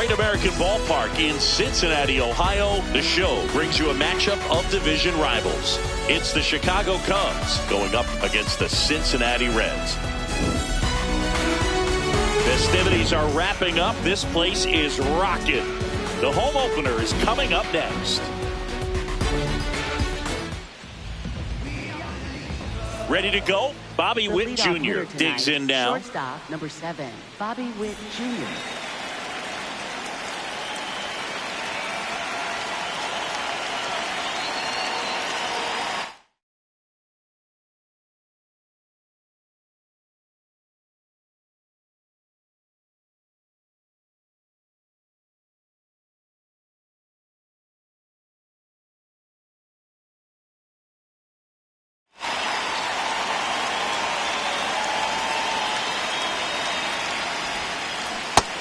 Great American Ballpark in Cincinnati, Ohio. The show brings you a matchup of division rivals. It's the Chicago Cubs going up against the Cincinnati Reds. Festivities are wrapping up. This place is rocking. The home opener is coming up next. Ready to go? Bobby Witt Jr. digs in now. Shortstop, number 7, Bobby Witt Jr.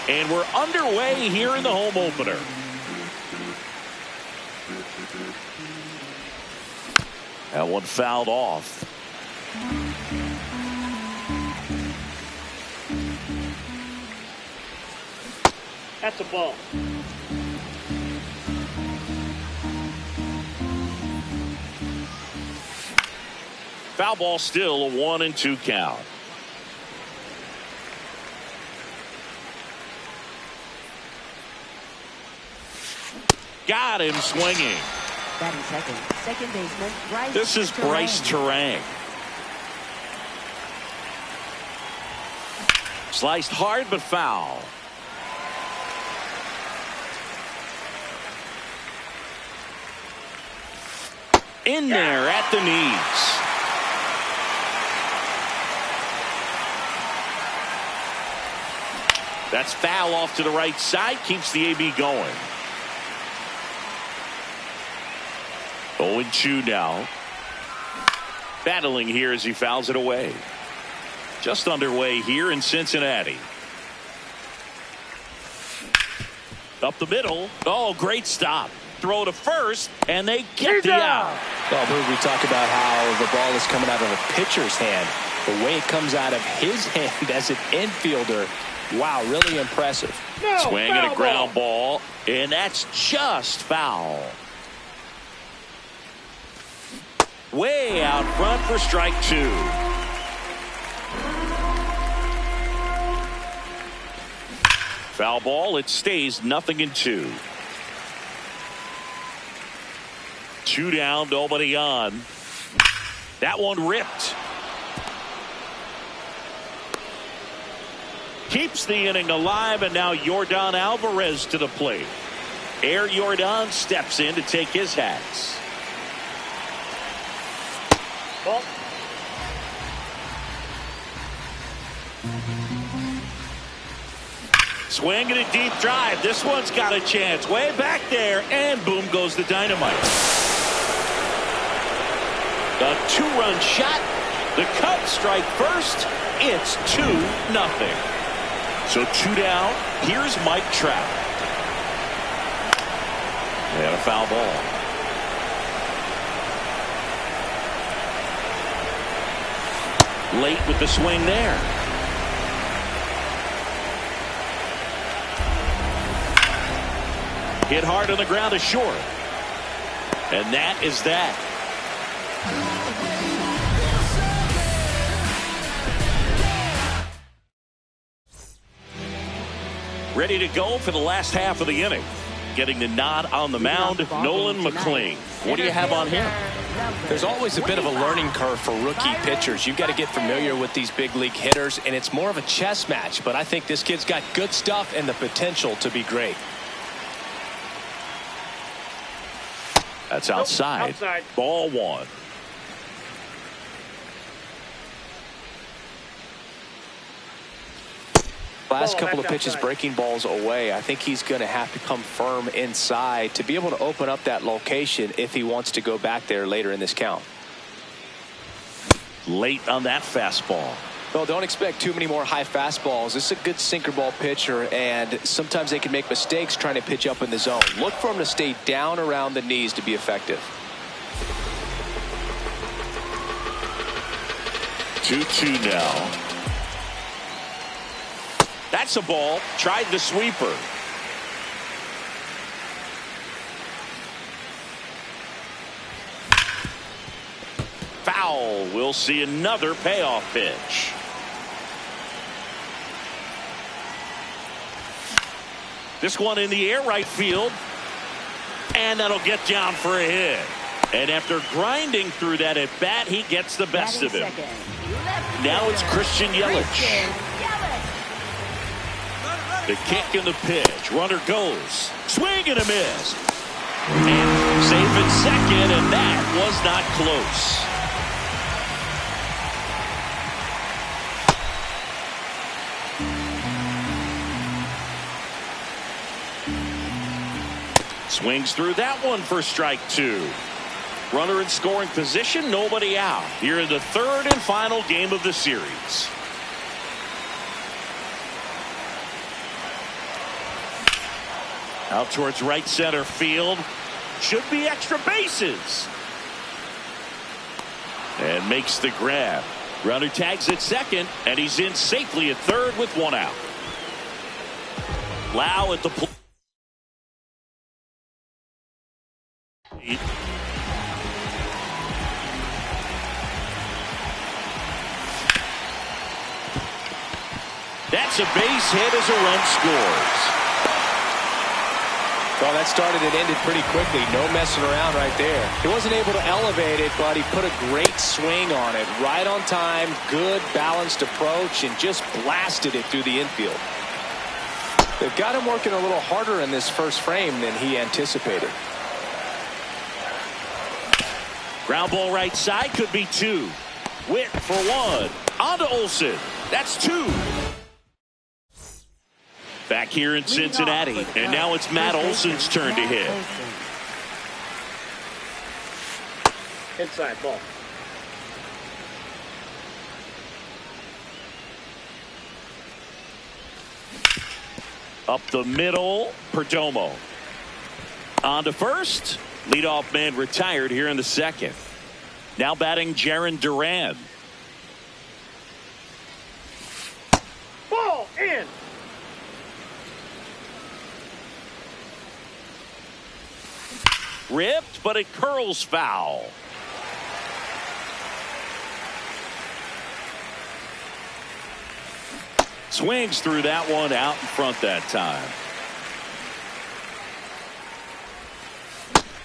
And we're underway here in the home opener. That one fouled off. That's a ball. Foul ball, still a 1-2 count. Got him swinging. Batting second baseman Bryce. This is Bryce Terang. Sliced hard but foul. In there at the knees. That's foul off to the right side. Keeps the AB going. 0-2 now. Battling here as he fouls it away. Just underway here in Cincinnati. Up the middle. Oh, great stop. Throw to first, and they get the out. Well, Boog, we talk about how the ball is coming out of a pitcher's hand. The way it comes out of his hand as an infielder, wow, really impressive. Swing and a ground ball, and that's just foul. Way out front for strike 2. Foul ball. It stays 0-2. 2 down, nobody on. That one ripped. Keeps the inning alive, and now Yordan Alvarez to the plate. Air Yordan steps in to take his hats. Ball. Swing and a deep drive. This one's got a chance. Way back there, and boom goes the dynamite. A 2-run shot. The Cubs strike first. It's 2-0. So 2 down. Here's Mike Trout. And a foul ball. Late with the swing there. Hit hard on the ground to short. And that is that. Ready to go for the last half of the inning. Getting the nod on the mound, Nolan McLean. What do you have on him? There's always a bit of a learning curve for rookie pitchers. You've got to get familiar with these big league hitters, and it's more of a chess match. But I think this kid's got good stuff and the potential to be great. That's outside. Outside. Ball 1. Last couple of pitches breaking balls away. I think he's going to have to come firm inside to be able to open up that location if he wants to go back there later in this count. Late on that fastball. Well, don't expect too many more high fastballs. This is a good sinker ball pitcher, and sometimes they can make mistakes trying to pitch up in the zone. Look for him to stay down around the knees to be effective. 2-2 now. That's a ball. Tried the sweeper. foul. We'll see another payoff pitch. This one in the air right field. And that'll get down for a hit. And after grinding through that at bat, he gets the best of him. Now it's Christian Yelich. The kick and the pitch. Runner goes. Swing and a miss. And safe at second, and that was not close. Swings through that one for strike two. Runner in scoring position, nobody out. Here in the third and final game of the series. Out towards right center field. Should be extra bases. And makes the grab. Runner tags at second, and he's in safely at third with one out. Lau at the plate. That's a base hit as a run scores. Well, that started and ended pretty quickly. No messing around right there. He wasn't able to elevate it, but he put a great swing on it. Right on time, good balanced approach, and just blasted it through the infield. They've got him working a little harder in this first frame than he anticipated. Ground ball right side, could be two. Witt for one. On to Olsen. That's two. Back here in Cincinnati, and now it's Matt Olson's turn to hit. Inside ball. Up the middle, Perdomo. On to first. Leadoff man retired here in the second. Now batting Jarren Duran. Ball in. Ripped, but it curls foul. Swings through that one out in front that time.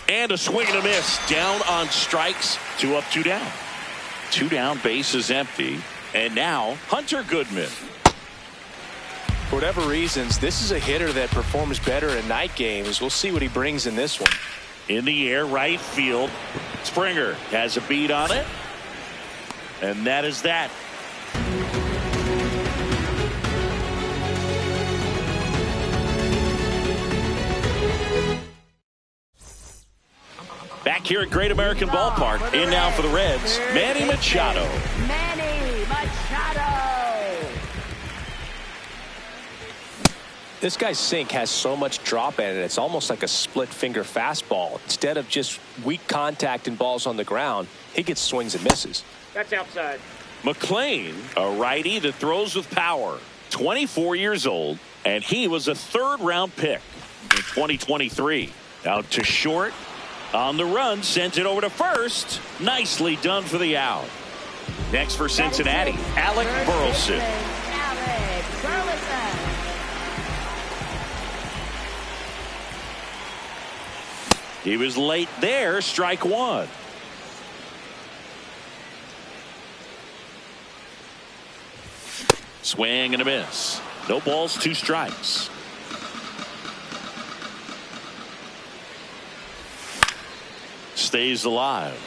And a swing and a miss. Down on strikes. 2 up, 2 down. 2 down, base is empty. And now Hunter Goodman. For whatever reasons, this is a hitter that performs better in night games. We'll see what he brings in this one. In the air, right field. Springer has a beat on it. And that is that. Back here at Great American Ballpark. In now for the Reds, Manny Machado. Manny Machado. This guy's sink has so much drop in it. It's almost like a split finger fastball. Instead of just weak contact and balls on the ground, he gets swings and misses. That's outside. McClain, a righty that throws with power. 24 years old, and he was a third-round pick in 2023. Out to short. On the run, sends it over to first. Nicely done for the out. Next for Cincinnati, Alec Burleson. Alec Burleson. He was late there, strike one. Swing and a miss. No balls, 2 strikes. Stays alive.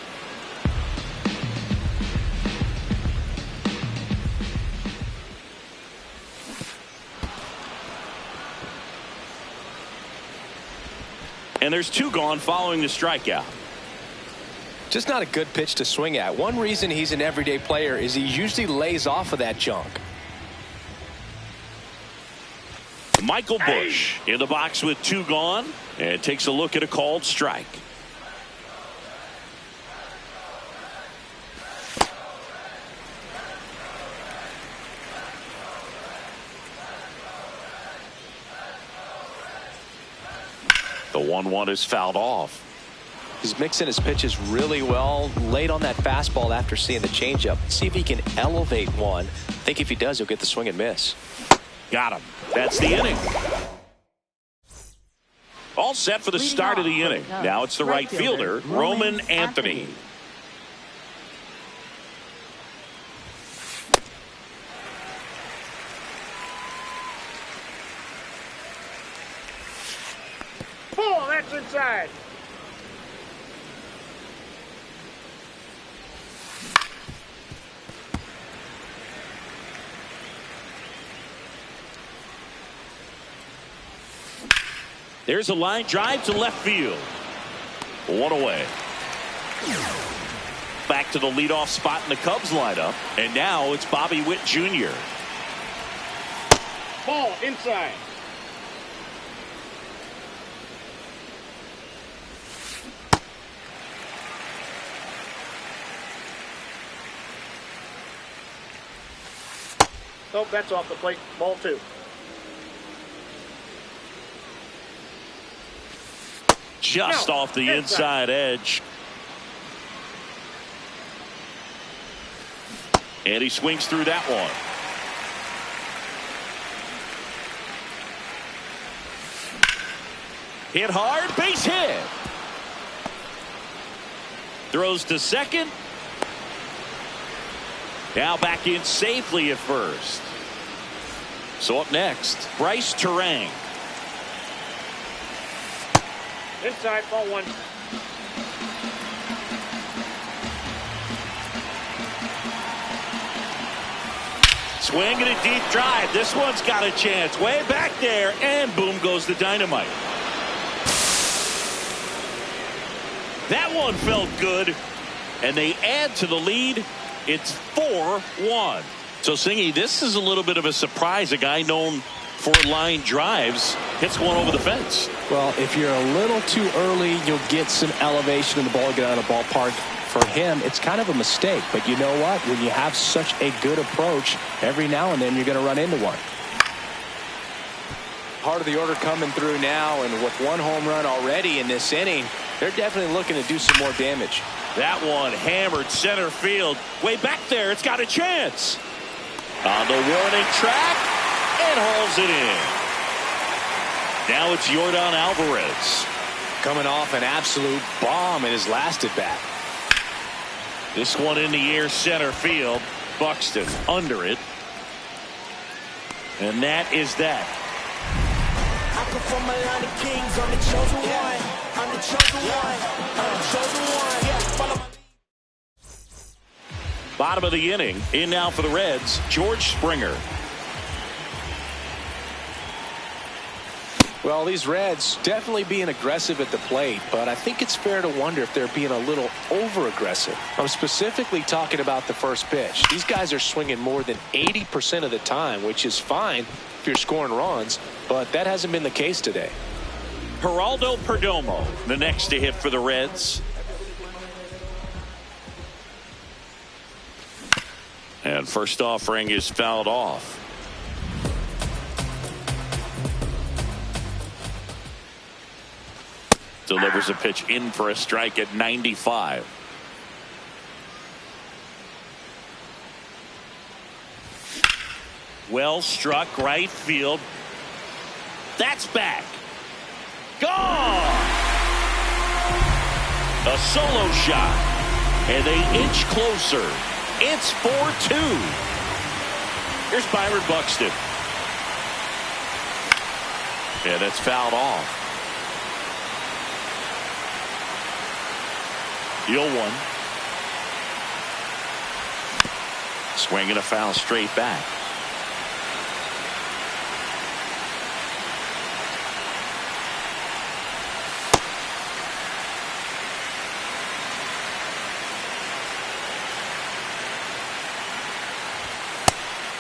And there's 2 gone following the strikeout. Just not a good pitch to swing at. One reason he's an everyday player is he usually lays off of that junk. Michael Busch in the box with 2 gone and takes a look at a called strike. The 1-1 is fouled off. He's mixing his pitches really well. Late on that fastball after seeing the changeup. See if he can elevate one. I think if he does, he'll get the swing and miss. Got him. That's the inning. All set for the start of the inning. Now it's the right fielder, Roman Anthony. Ball, that's inside. There's a line drive to left field. One away. Back to the leadoff spot in the Cubs lineup. And now it's Bobby Witt Jr. Ball, inside. Oh, that's off the plate. Ball 2. Just off the inside edge. And he swings through that one. Hit hard, base hit. Throws to second. Now back in safely at first. So up next, Bryce Terang. Inside, ball 1. Swing and a deep drive. This one's got a chance. Way back there, and boom goes the dynamite. That one felt good, and they add to the lead. It's 4-1. So, Singy, this is a little bit of a surprise. A guy known for line drives hits one over the fence. Well, if you're a little too early, you'll get some elevation in the ball, get out of the ballpark. For him, it's kind of a mistake. But you know what? When you have such a good approach, every now and then you're going to run into one. Part of the order coming through now, and with one home run already in this inning, they're definitely looking to do some more damage. That one hammered center field. Way back there, it's got a chance. On the warning track, and hauls it in. Now it's Yordan Alvarez. Coming off an absolute bomb in his last at bat. This one in the air center field. Buxton under it. And that is that. I come from a line of kings. I'm the chosen one. I'm the chosen one. I'm the chosen one. Yeah, follow my. Bottom of the inning. In now for the Reds, George Springer. Well, these Reds definitely being aggressive at the plate, but I think it's fair to wonder if they're being a little over-aggressive. I'm specifically talking about the first pitch. These guys are swinging more than 80% of the time, which is fine if you're scoring runs, but that hasn't been the case today. Geraldo Perdomo, the next to hit for the Reds. And first offering is fouled off. Delivers a pitch in for a strike at 95. Well struck right field. That's back. Gone. A solo shot. And they inch closer. It's 4-2. Here's Byron Buxton. Yeah, that's fouled off. The 0-1. Swinging a foul straight back.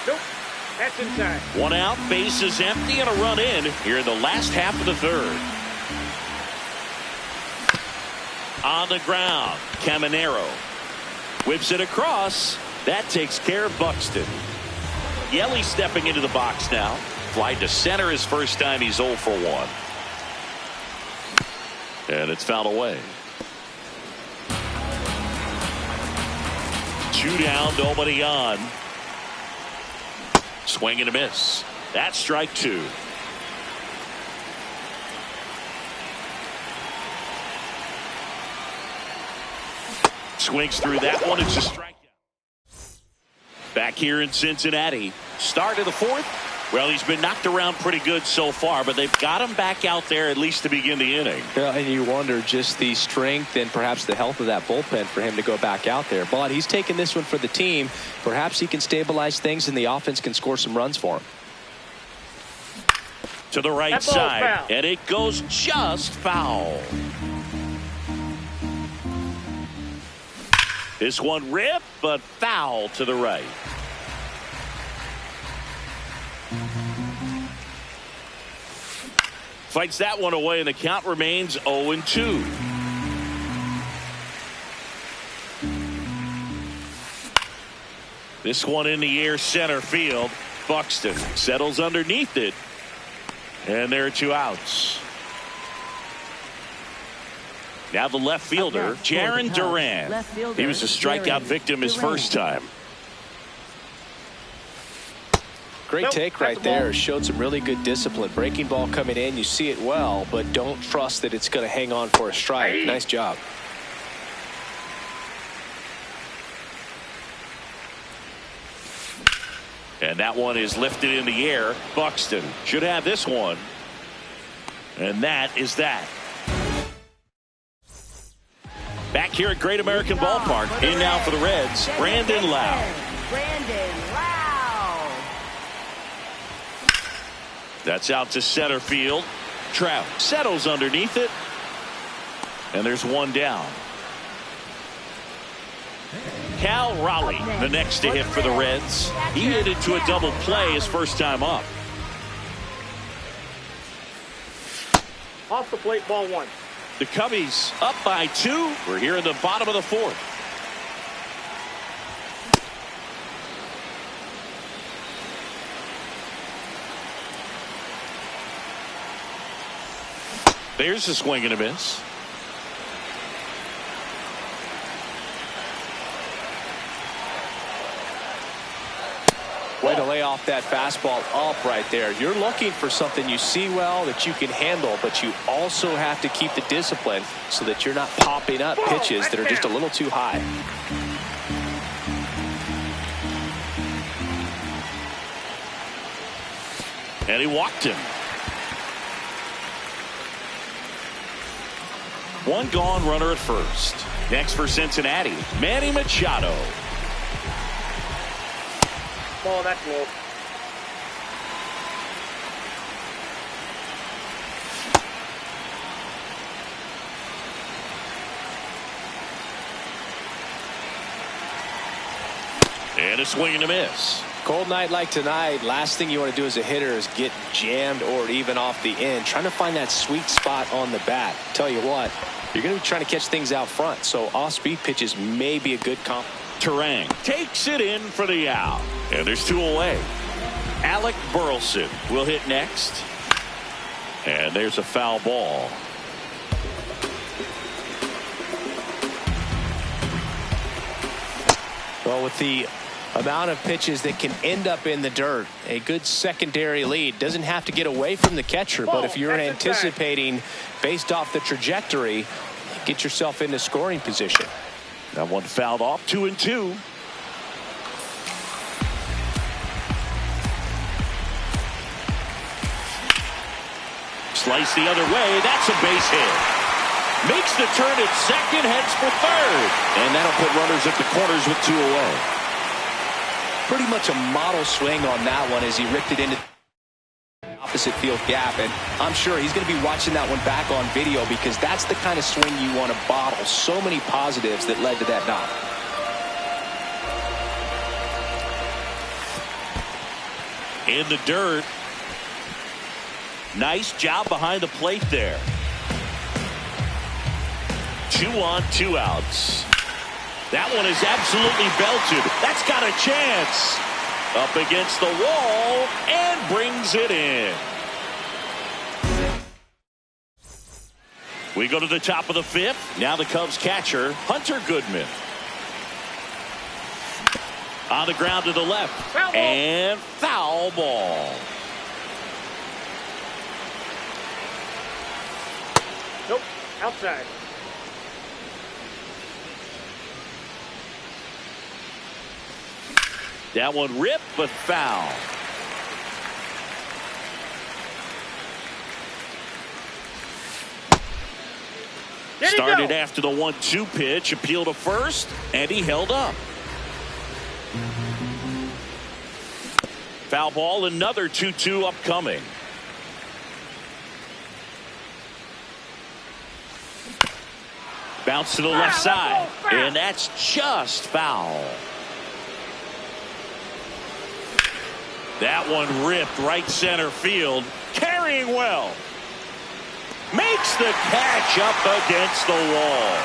Nope. That's inside. One out, bases empty, and a run in here in the last half of the third. On the ground, Caminero whips it across. That takes care of Buxton. Yelly stepping into the box now. Fly to center his first time. He's 0 for 1. And it's fouled away. Two down, nobody on. Swing and a miss. That's strike two. Swings through that one. It's a strikeout. Back here in Cincinnati. Start of the fourth. Well, he's been knocked around pretty good so far, but they've got him back out there at least to begin the inning. Yeah, and you wonder just the strength and perhaps the health of that bullpen for him to go back out there. But he's taking this one for the team. Perhaps he can stabilize things and the offense can score some runs for him. To the right side, and it goes just foul. This one ripped, but foul to the right. Fights that one away, and the count remains 0-2. This one in the air, center field. Buxton settles underneath it, and there are two outs. Now the left fielder, Jarren Duran. He was a strikeout victim his first time. Great take right there. Showed some really good discipline. Breaking ball coming in. You see it well, but don't trust that it's going to hang on for a strike. Nice job. And that one is lifted in the air. Buxton should have this one. And that is that. Back here at Great American Ballpark. In now for the Reds, Brandon Lowe. That's out to center field. Trout settles underneath it. And there's one down. Cal Raleigh, the next to hit for the Reds. He hit into a double play his first time up. Off the plate, ball one. The Cubbies up by 2. We're here in the bottom of the fourth. There's a swing and a miss. Way to lay off that fastball up right there. You're looking for something you see well that you can handle, but you also have to keep the discipline so that you're not popping up pitches that are just a little too high. And he walked him. One gone, runner at first. Next for Cincinnati, Manny Machado. Ball, that's low. And a swing and a miss. Cold night like tonight, last thing you want to do as a hitter is get jammed or even off the end. Trying to find that sweet spot on the bat. Tell you what, you're going to be trying to catch things out front, so off-speed pitches may be a good comp. Terang takes it in for the out. And there's 2 away. Alec Burleson will hit next. And there's a foul ball. Well, with the amount of pitches that can end up in the dirt, a good secondary lead doesn't have to get away from the catcher, but if you're anticipating based off the trajectory, get yourself into scoring position. That one fouled off. 2-2. Slice the other way. That's a base hit. Makes the turn at second, heads for third. And that'll put runners at the corners with 2 away. Pretty much a model swing on that one as he ripped it into the opposite field gap. And I'm sure he's going to be watching that one back on video because that's the kind of swing you want to bottle. So many positives that led to that knock. In the dirt. Nice job behind the plate there. 2 on, 2 outs. That one is absolutely belted. That's got a chance. Up against the wall and brings it in. We go to the top of the 5th. Now the Cubs catcher, Hunter Goodman. On the ground to the left. Foul ball. And foul ball. Nope. Outside. That one ripped, but foul. Started after the 1-2 pitch, appeal to first, and he held up. Foul ball, another 2-2 upcoming. Bounce to the left side, and that's just foul. That one ripped right center field, carrying well. Makes the catch up against the wall.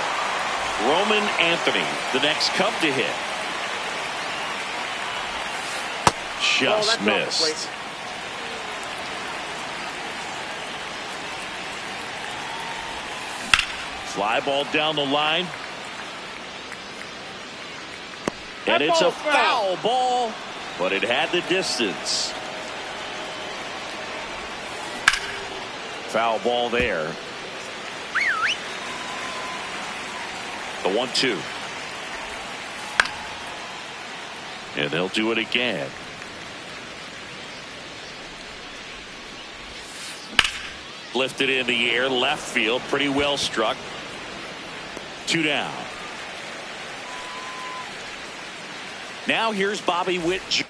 Roman Anthony, the next Cub to hit. Just missed. Fly ball down the line. And it's a foul ball, but it had the distance. Foul ball there. The 1-2. And they'll do it again. Lifted in the air, left field, pretty well struck. 2 down. Now here's Bobby Witt Jr.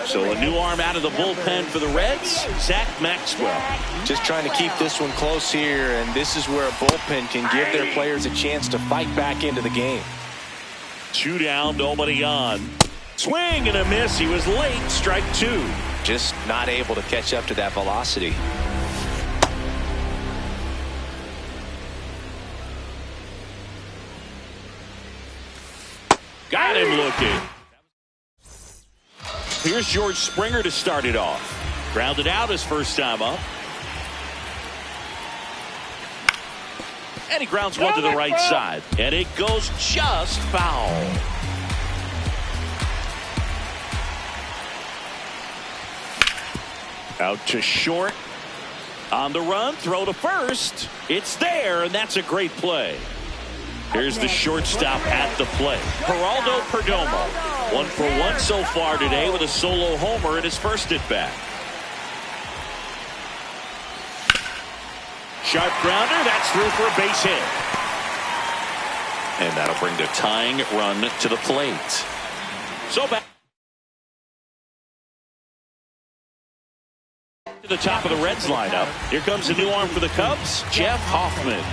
So a new arm out of the bullpen for the Reds, Zach Maxwell. Just trying to keep this one close here, and this is where a bullpen can give their players a chance to fight back into the game. 2 down, nobody on. Swing and a miss. He was late. Strike 2. Just not able to catch up to that velocity. Got him looking. Here's George Springer to start it off. Grounded out his first time up. And he grounds one to the right side. And it goes just foul. Out to short. On the run, throw to first. It's there, and that's a great play. Here's the shortstop at the plate. Geraldo Perdomo. 1 for 1 so far today with a solo homer in his first at bat. Sharp grounder, that's through for a base hit. And that'll bring the tying run to the plate. So back to the top of the Reds lineup. Here comes a new arm for the Cubs, Jeff Hoffman.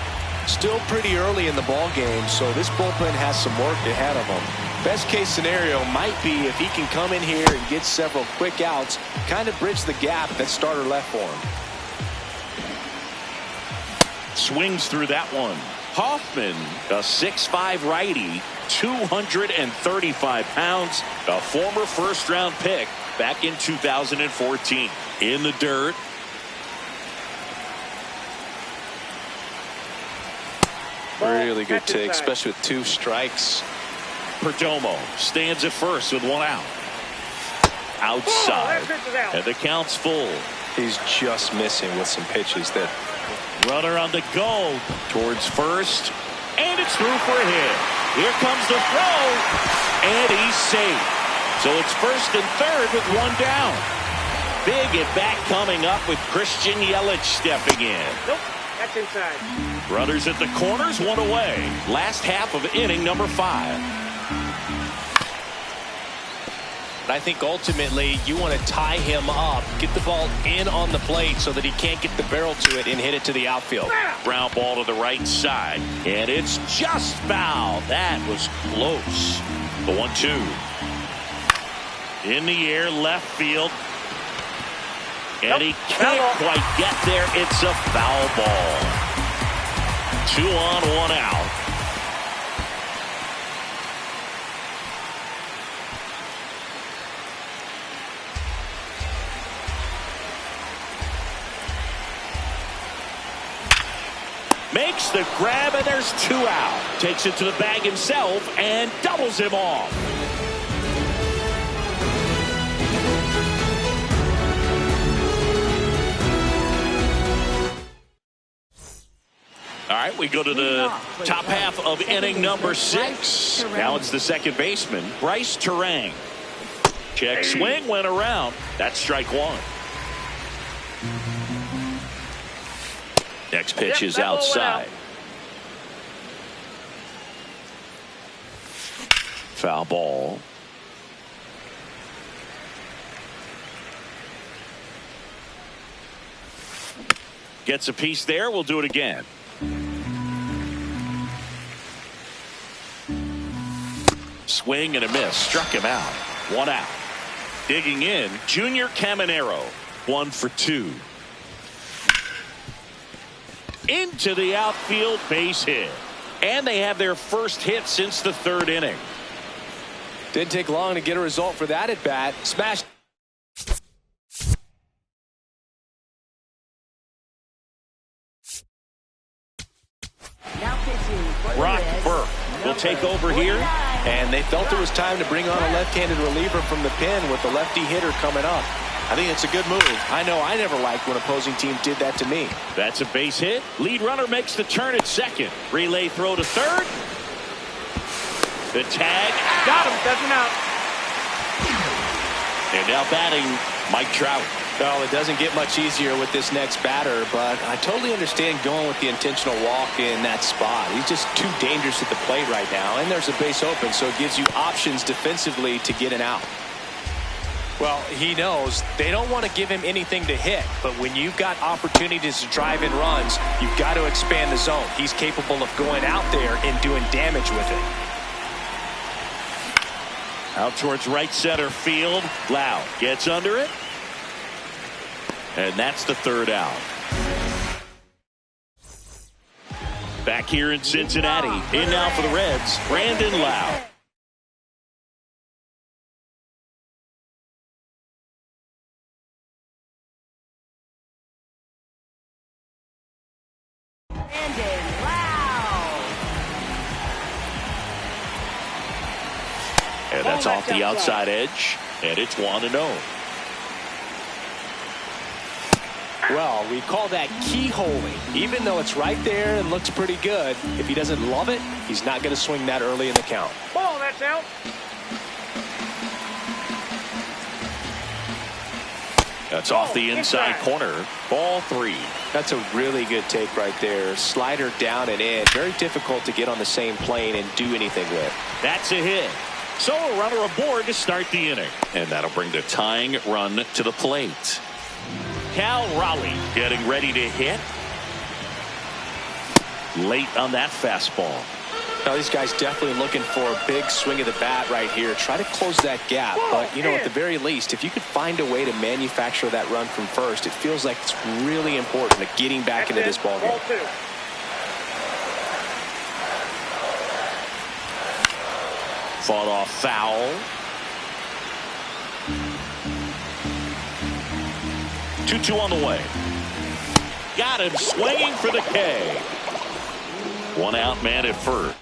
Still pretty early in the ball game, so this bullpen has some work ahead of them. Best case scenario might be if he can come in here and get several quick outs, kind of bridge the gap that starter left for him. Swings through that one. Hoffman, a 6'5" righty, 235 pounds, a former first-round pick back in 2014. In the dirt. Really good take, especially with 2 strikes. Perdomo stands at first with 1 out. Outside. And the count's full. He's just missing with some pitches that. Runner on the go towards first. And it's through for a hit. Here comes the throw. And he's safe. So it's first and third with 1 down. Big at bat coming up with Christian Yelich stepping in. Nope. That's inside. Runners at the corners, 1 away. Last half of inning number 5. I think ultimately you want to tie him up, get the ball in on the plate so that he can't get the barrel to it and hit it to the outfield. Ground ball to the right side. And it's just foul. That was close. The 1-2. In the air, left field. And he can't quite get there. It's a foul ball. 2 on, 1 out. Makes the grab, and there's 2 out. Takes it to the bag himself and doubles him off. All right, we go to the top half of inning number 6. Now it's the second baseman, Bryce Terang. Check swing, went around. That's strike 1. Next pitch is outside. Foul ball. Gets a piece there. We'll do it again. Swing and a miss. Struck him out. 1 out. Digging in, Junior Caminero. 1 for 2. Into the outfield, base hit. And they have their first hit since the 3rd inning. Didn't take long to get a result for that at bat. Smashed. Brock Burke will take over here. And they felt it was time to bring on a left-handed reliever from the pen with the lefty hitter coming up. I think it's a good move. I know I never liked when opposing teams did that to me. That's a base hit. Lead runner makes the turn at second. Relay throw to third. The tag. Got him. Doesn't out. And now batting, Mike Trout. Well, it doesn't get much easier with this next batter, but I totally understand going with the intentional walk in that spot. He's just too dangerous at the plate right now, and there's a base open, so it gives you options defensively to get an out. Well, he knows they don't want to give him anything to hit, but when you've got opportunities to drive in runs, you've got to expand the zone. He's capable of going out there and doing damage with it. Out towards right center field. Lau gets under it. And that's the 3rd out. Back here in Cincinnati. In now for the Reds, Brandon Lau. Brandon Lau. And that's off the outside edge. And it's 1-0. Well, we call that keyholing. Even though it's right there and looks pretty good, if he doesn't love it, he's not going to swing that early in the count. Ball, that's out. That's off the inside corner. Ball 3. That's a really good take right there. Slider down and in. Very difficult to get on the same plane and do anything with. That's a hit. So a runner aboard to start the inning. And that'll bring the tying run to the plate. Cal Raleigh getting ready to hit. Late on that fastball. Now these guys definitely looking for a big swing of the bat right here. Try to close that gap. But, you know, at the very least, if you could find a way to manufacture that run from first, it feels like it's really important to getting back into this ball game. Fought off foul. 2-2 on the way. Got him swinging for the K. 1 out, man at first.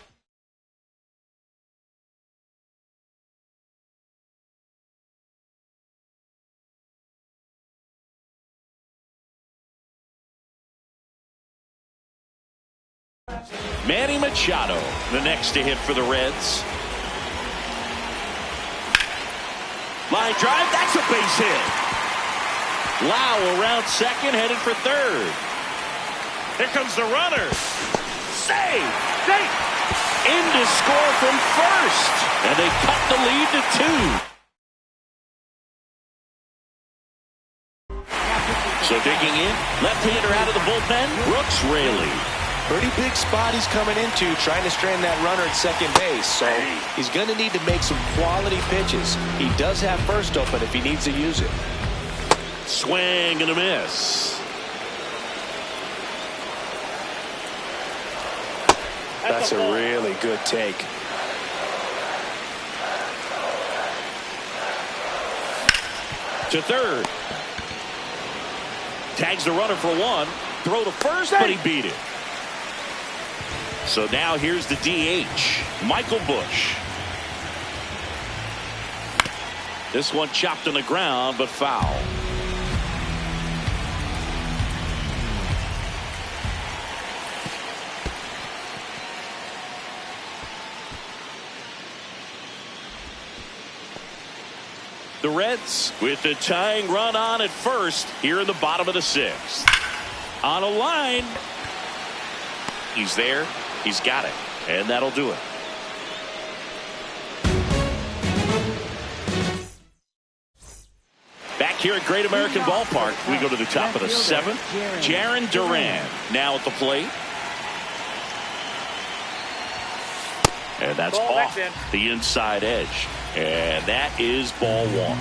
Manny Machado, the next to hit for the Reds. Line drive, that's a base hit. Lau around second, headed for third. Here comes the runner. Save! Safe! In to score from first. And they cut the lead to 2. So digging in, left-hander out of the bullpen, Brooks Raley. Pretty big spot he's coming into, trying to strand that runner at second base. So he's going to need to make some quality pitches. He does have first open if he needs to use it. Swing and a miss. That's a really good take. To third. Tags the runner for 1. Throw to first, but he beat it. So now here's the DH, Michael Bush. This one chopped on the ground, but foul. The Reds with the tying run on at first here in the bottom of the sixth. On a line. He's there. He's got it. And that'll do it. Back here at Great American Ballpark, we go to the top of the seventh. Jarren Duran now at the plate. And that's off the inside edge. And that is ball one.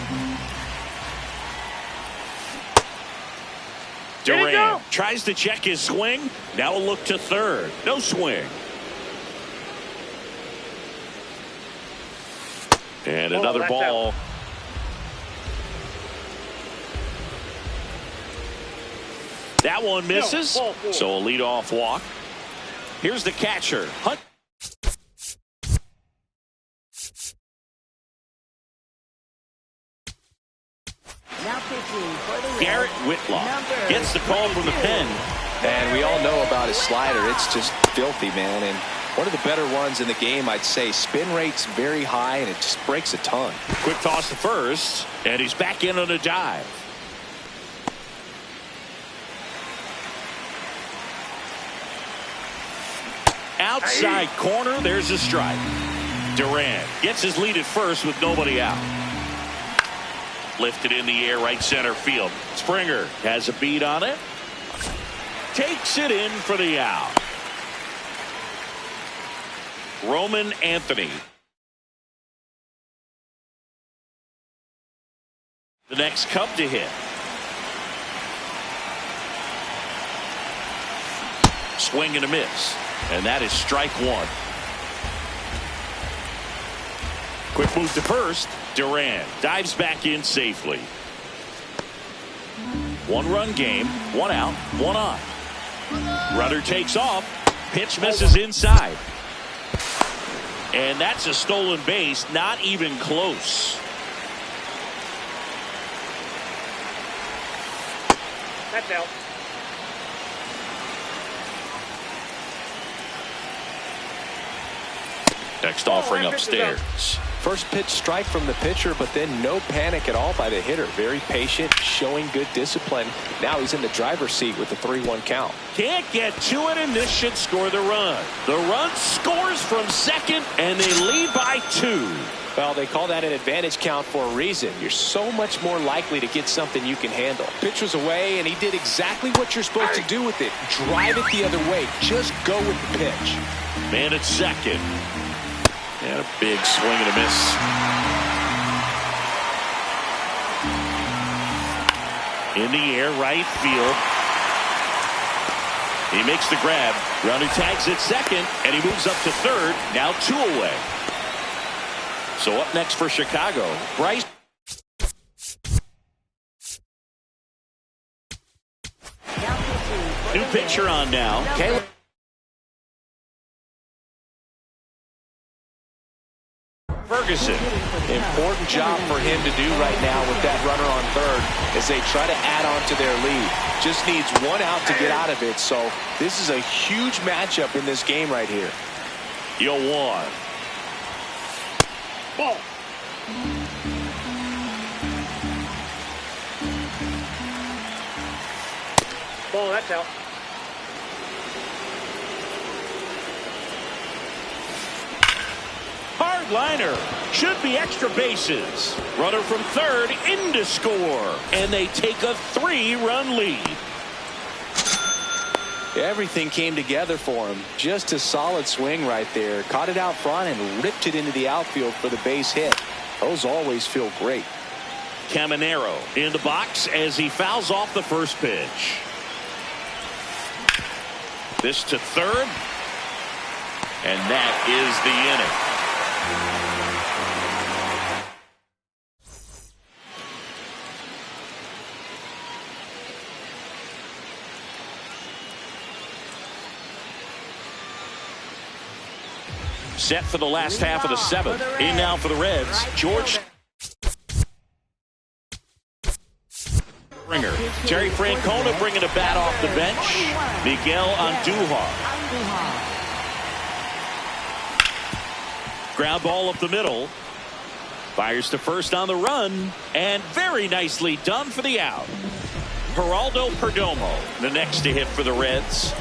Duran tries to check his swing. Now a look to third. No swing. And another ball. Out. That one misses. So a leadoff walk. Here's the catcher, Hunt. Garrett Whitlock gets the call from the pen. And we all know about his slider. It's just filthy, man. And one of the better ones in the game, I'd say. Spin rate's very high, and it just breaks a ton. Quick toss to first, and he's back in on a dive. Outside corner, there's a strike. Duran gets his lead at first with nobody out. Lifted in the air, right center field. Springer has a beat on it. Takes it in for the out. Roman Anthony. The next Cub to hit. Swing and a miss. And that is strike one. Quick move to first. Duran dives back in safely. One-run game, one out, one on. Runner takes off. Pitch misses inside. And that's a stolen base, not even close. That's out. Next offering upstairs. First pitch strike from the pitcher, but then no panic at all by the hitter. Very patient, showing good discipline. Now he's in the driver's seat with the 3-1 count. Can't get to it, and this should score the run. The run scores from second, and they lead by 2. Well, they call that an advantage count for a reason. You're so much more likely to get something you can handle. Pitch was away, and he did exactly what you're supposed to do with it. Drive it the other way. Just go with the pitch. Man at second. And a big swing and a miss. In the air, right field. He makes the grab. Rounder tags at second, and he moves up to third. Now 2 away. So up next for Chicago, Bryce. New pitcher on now. Caleb. Ferguson. Important job for him to do right now with that runner on third as they try to add on to their lead. Just needs 1 out to get out of it. So this is a huge matchup in this game right here. 0-1. Ball. Ball, that's out. Hard liner. Should be extra bases. Runner from third in to score. And they take a 3-run lead. Everything came together for him. Just a solid swing right there. Caught it out front and ripped it into the outfield for the base hit. Those always feel great. Caminero in the box as he fouls off the first pitch. This to third. And that is the inning. set for the last half of the seventh. In now for the Reds, George Springer. Terry Francona bringing a bat off the bench. Miguel Andujar. Ground ball up the middle. Fires to first on the run. And very nicely done for the out. Geraldo Perdomo, the next to hit for the Reds.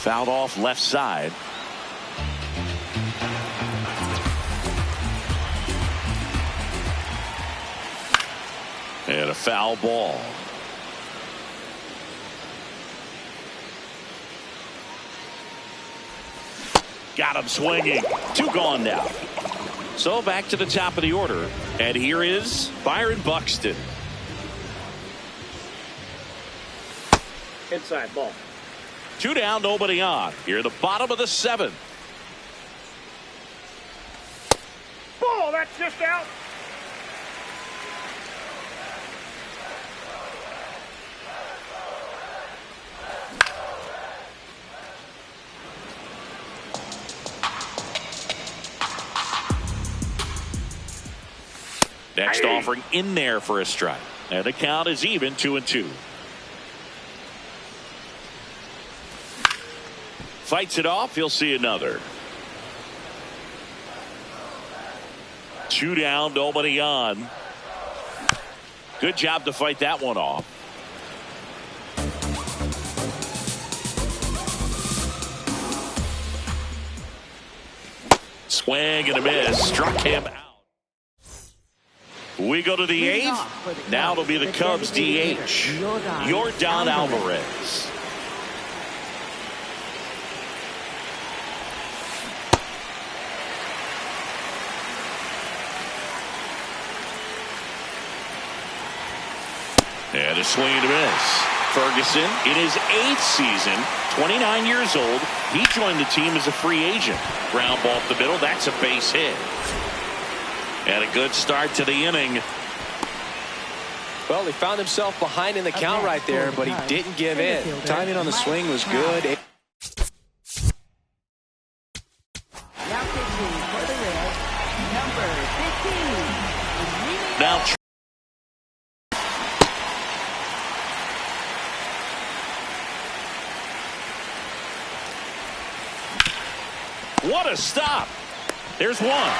Fouled off left side. And a foul ball. Got him swinging. Two gone now. So back to the top of the order. And here is Byron Buxton. Inside ball. Two down, nobody on. Here at the bottom of the seventh. Ball, that's just out. Next offering in there for a strike. And the count is even 2-2. Fights it off. He'll see another. Two down, nobody on. Good job to fight that one off. Swing and a miss. Struck him out. We go to the eighth. Now it'll be the Cubs DH. Yordan Alvarez. And a swing and a miss. Ferguson in his 8th season, 29 years old. He joined the team as a free agent. Ground ball up the middle. That's a base hit. And a good start to the inning. Well, he found himself behind in the count right there, but he didn't give in. Timing on the swing was good. Now pitching for the Reds, number 15. Now what a stop. There's one.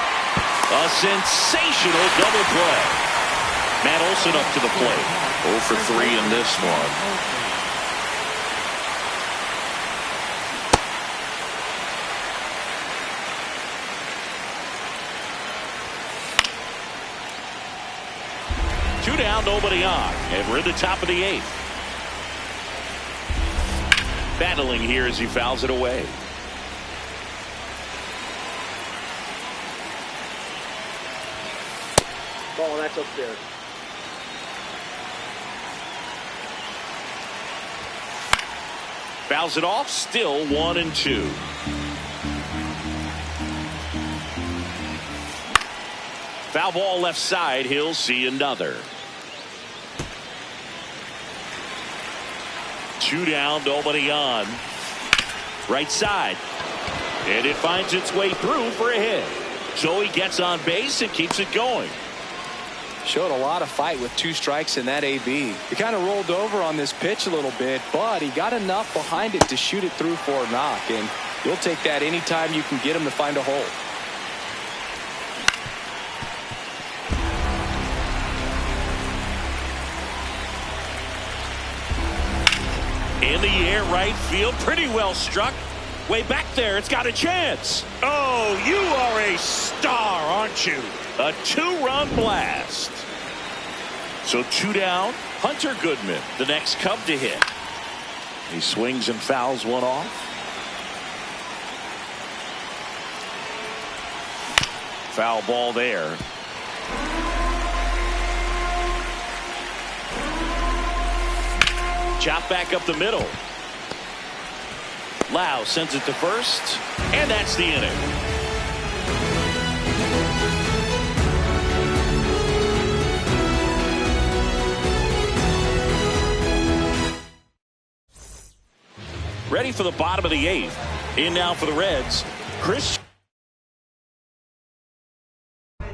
A sensational double play. Matt Olson up to the plate. 0 for 3 in this one. Two down, nobody on. And we're at the top of the 8th. Battling here as he fouls it away. Ball, that's upstairs. Fouls it off, still 1-2. Foul ball left side, he'll see another. Two down, nobody on. Right side. And it finds its way through for a hit. So he gets on base and keeps it going. Showed a lot of fight with 2 strikes in that AB. He kind of rolled over on this pitch a little bit, but he got enough behind it to shoot it through for a knock, and you'll take that anytime you can get him to find a hole. In the air, right field, pretty well struck. Way back there, it's got a chance. Oh, you are a star, aren't you? A 2-run blast. So 2 down. Hunter Goodman, the next Cub to hit. He swings and fouls one off. Foul ball there. Chop back up the middle. Lau sends it to first, and that's the inning. ready for the bottom of the 8th. In now for the Reds, Chris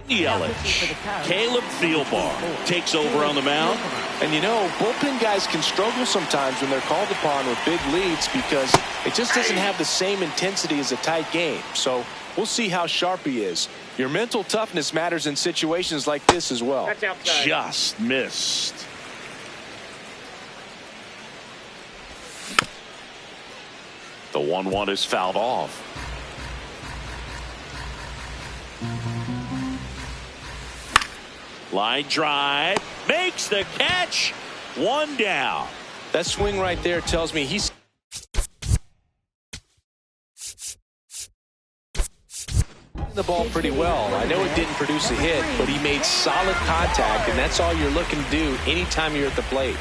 Yelich. Caleb Thielbar takes over on the mound. And you know, bullpen guys can struggle sometimes when they're called upon with big leads because it just doesn't have the same intensity as a tight game. So we'll see how sharp he is. Your mental toughness matters in situations like this as well. That's outside. Just missed. The 1-1 is fouled off. Line drive, makes the catch, 1 down. That swing right there tells me he's the ball pretty well. I know it didn't produce a hit, but he made solid contact, and that's all you're looking to do anytime you're at the plate.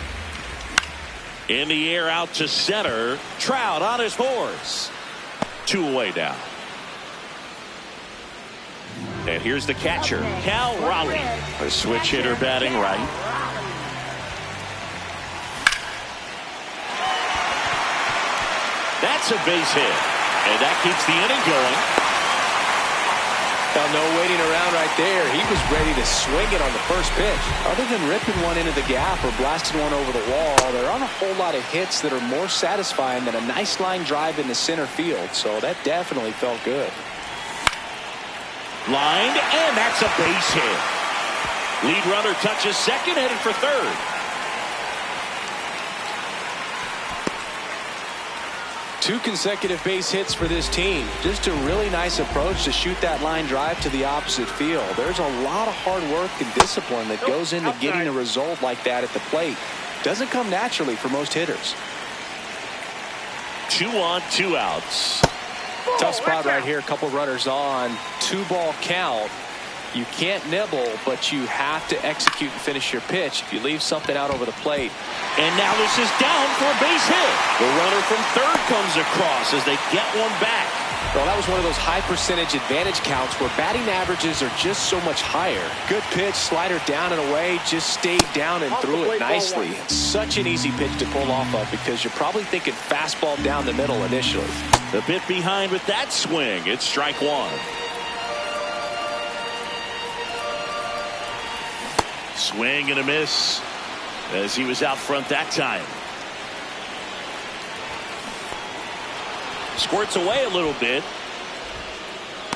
In the air out to center, Trout on his horse. 2 away now. And here's the catcher, Cal Raleigh. A switch hitter batting right. That's a base hit. And that keeps the inning going. Well, no waiting around right there. He was ready to swing it on the first pitch. Other than ripping one into the gap or blasting one over the wall, there aren't a whole lot of hits that are more satisfying than a nice line drive into center field. So that definitely felt good. Lined, and that's a base hit. Lead runner touches second, headed for third. Two consecutive base hits for this team. Just a really nice approach to shoot that line drive to the opposite field. There's a lot of hard work and discipline that goes into getting a result like that at the plate. Doesn't come naturally for most hitters. 2 on, 2 outs. Tough spot right here. A couple runners on. 2-ball count. You can't nibble, but you have to execute and finish your pitch. If you leave something out over the plate. And now this is down for a base hit. The runner from third comes across as they get one back. Well, that was one of those high percentage advantage counts where batting averages are just so much higher. Good pitch, slider down and away, just stayed down and threw it nicely. Such an easy pitch to pull off of because you're probably thinking fastball down the middle initially. A bit behind with that swing. It's strike 1. Swing and a miss as he was out front that time. Squirts away a little bit.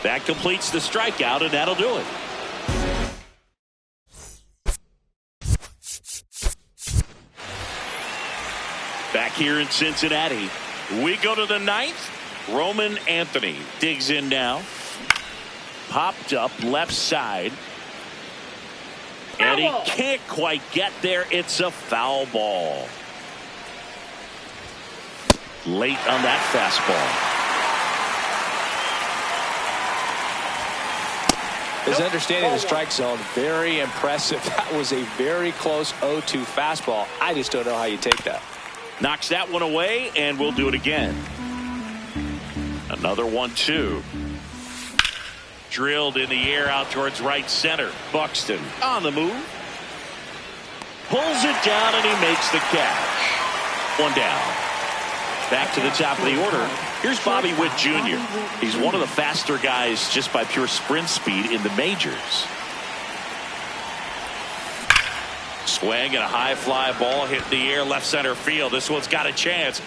That completes the strikeout, and that'll do it. Back here in Cincinnati, we go to the 9th. Roman Anthony digs in now. Popped up left side. And he can't quite get there. It's a foul ball. Late on that fastball. His understanding of the strike zone, very impressive. That was a very close 0-2 fastball. I just don't know how you take that. Knocks that one away, and we'll do it again. Another 1-2. Drilled in the air out towards right center. Buxton on the move. Pulls it down, and he makes the catch. 1 down. Back to the top of the order. Here's Bobby Witt Jr. He's one of the faster guys just by pure sprint speed in the majors. Swing and a high fly ball hit the air left center field. This one's got a chance.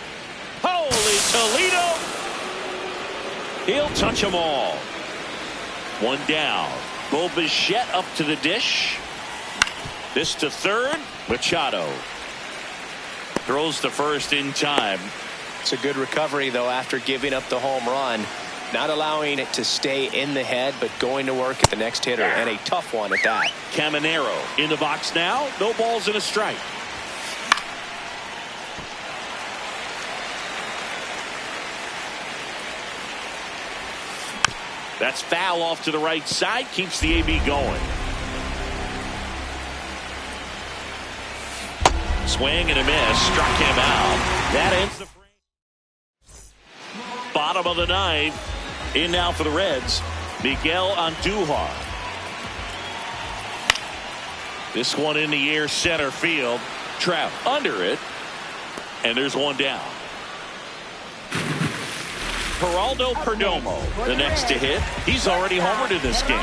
Holy Toledo! He'll touch them all. 1 down. Bo Bichette up to the dish. This to third. Machado throws to first in time. It's a good recovery, though, after giving up the home run. Not allowing it to stay in the head, but going to work at the next hitter, and a tough one at that. Caminero in the box now. No balls and a strike. That's foul off to the right side. Keeps the AB going. Swing and a miss. Struck him out. That ends the frame. Bottom of the 9th. In now for the Reds, Miguel Andujar. This one in the air center field. Trout under it. And there's 1 down. Geraldo Perdomo, the next to hit. He's already homered in this game.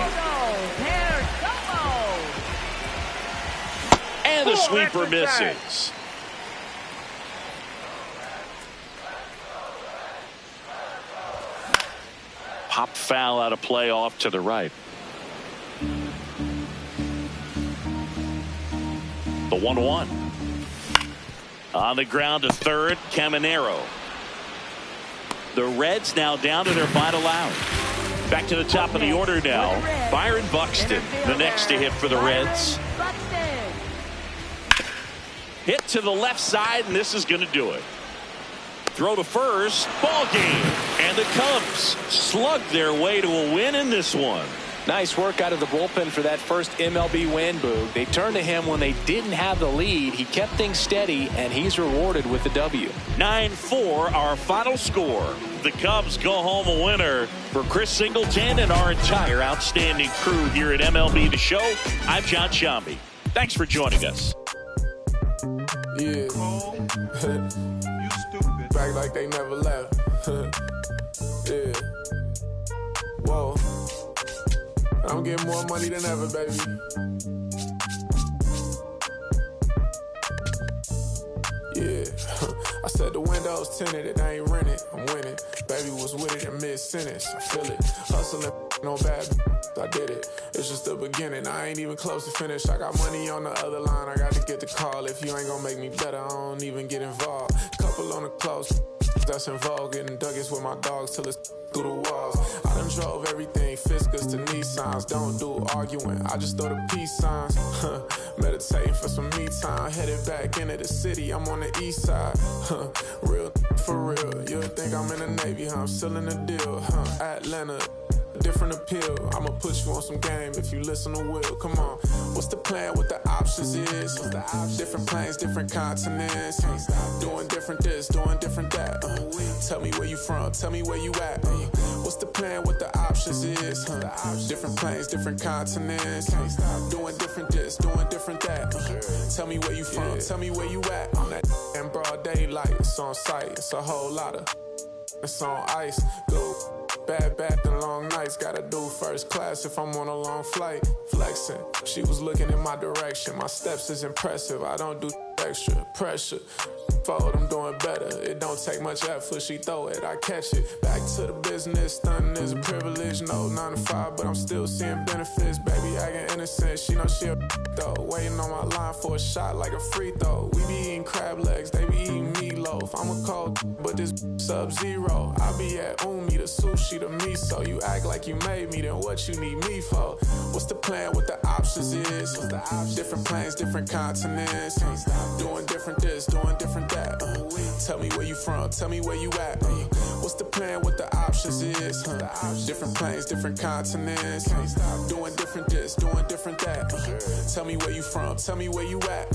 And the sweeper misses. Pop foul out of play off to the right. The 1-1. On the ground to third, Caminero. The Reds now down to their final out. Back to the top of the order now. Byron Buxton, the next to hit for the Reds. Hit to the left side, and this is going to do it. Throw to first, ball game. And the Cubs slug their way to a win in this one. Nice work out of the bullpen for that first MLB win, Boog. They turned to him when they didn't have the lead. He kept things steady, and he's rewarded with the W. 9-4, our final score. The Cubs go home a winner. For Chris Singleton and our entire outstanding crew here at MLB The Show, I'm John Shambi. Thanks for joining us. Yeah. You stupid. Back like they never left. Yeah. Whoa. I'm getting more money than ever, baby. Yeah. I said the window's tinted, it ain't rented. I'm winning. Baby was with it in mid-sentence. I feel it. Hustling, no bad. I did it. It's just the beginning. I ain't even close to finish. I got money on the other line. I got to get the call. If you ain't gonna make me better, I don't even get involved. Couple on the close. That's in vogue. Getting Douglas with my dogs till it's through the walls. I done drove everything, Fiscus to Nissans. Don't do arguing, I just throw the peace signs. Meditating for some me time. Headed back into the city, I'm on the east side. Real for real. You'll think I'm in the Navy, huh? I'm still in the deal. Atlanta. Different appeal. I'ma put you on some game if you listen to Will. Come on. What's the plan? What the options is? Different planes, different continents. Doing different this, doing different that. Tell me where you from. Tell me where you at. What's the plan? What the options is? Different planes, different continents. Doing different this, doing different that. Tell me where you from. Tell me where you at. I'm that in broad daylight. It's on sight. It's a whole lot of. It's on ice. Go. Bad and long nights, gotta do first class if I'm on a long flight. Flexing, she was looking in my direction. My steps is impressive, I don't do extra pressure. Forward, I'm doing better. It don't take much effort, she throw it, I catch it. Back to the business, stunning is a privilege. No 9 to 5, but I'm still seeing benefits. Baby acting innocent, she know she a though. Waiting on my line for a shot like a free throw. We be eating crab legs, they be eating meatloaf. I'm a cold, but this sub-zero. I be at Umi, the sushi, the miso. You act like you made me, then what you need me for? What's the plan? What the options is? Different planes, different continents. Doing different this, doing different that. Tell me where you from, tell me where you at. What's the plan? What the options is? Different planes, different continents. Doing different this, doing different that. Tell me where you from, tell me where you at.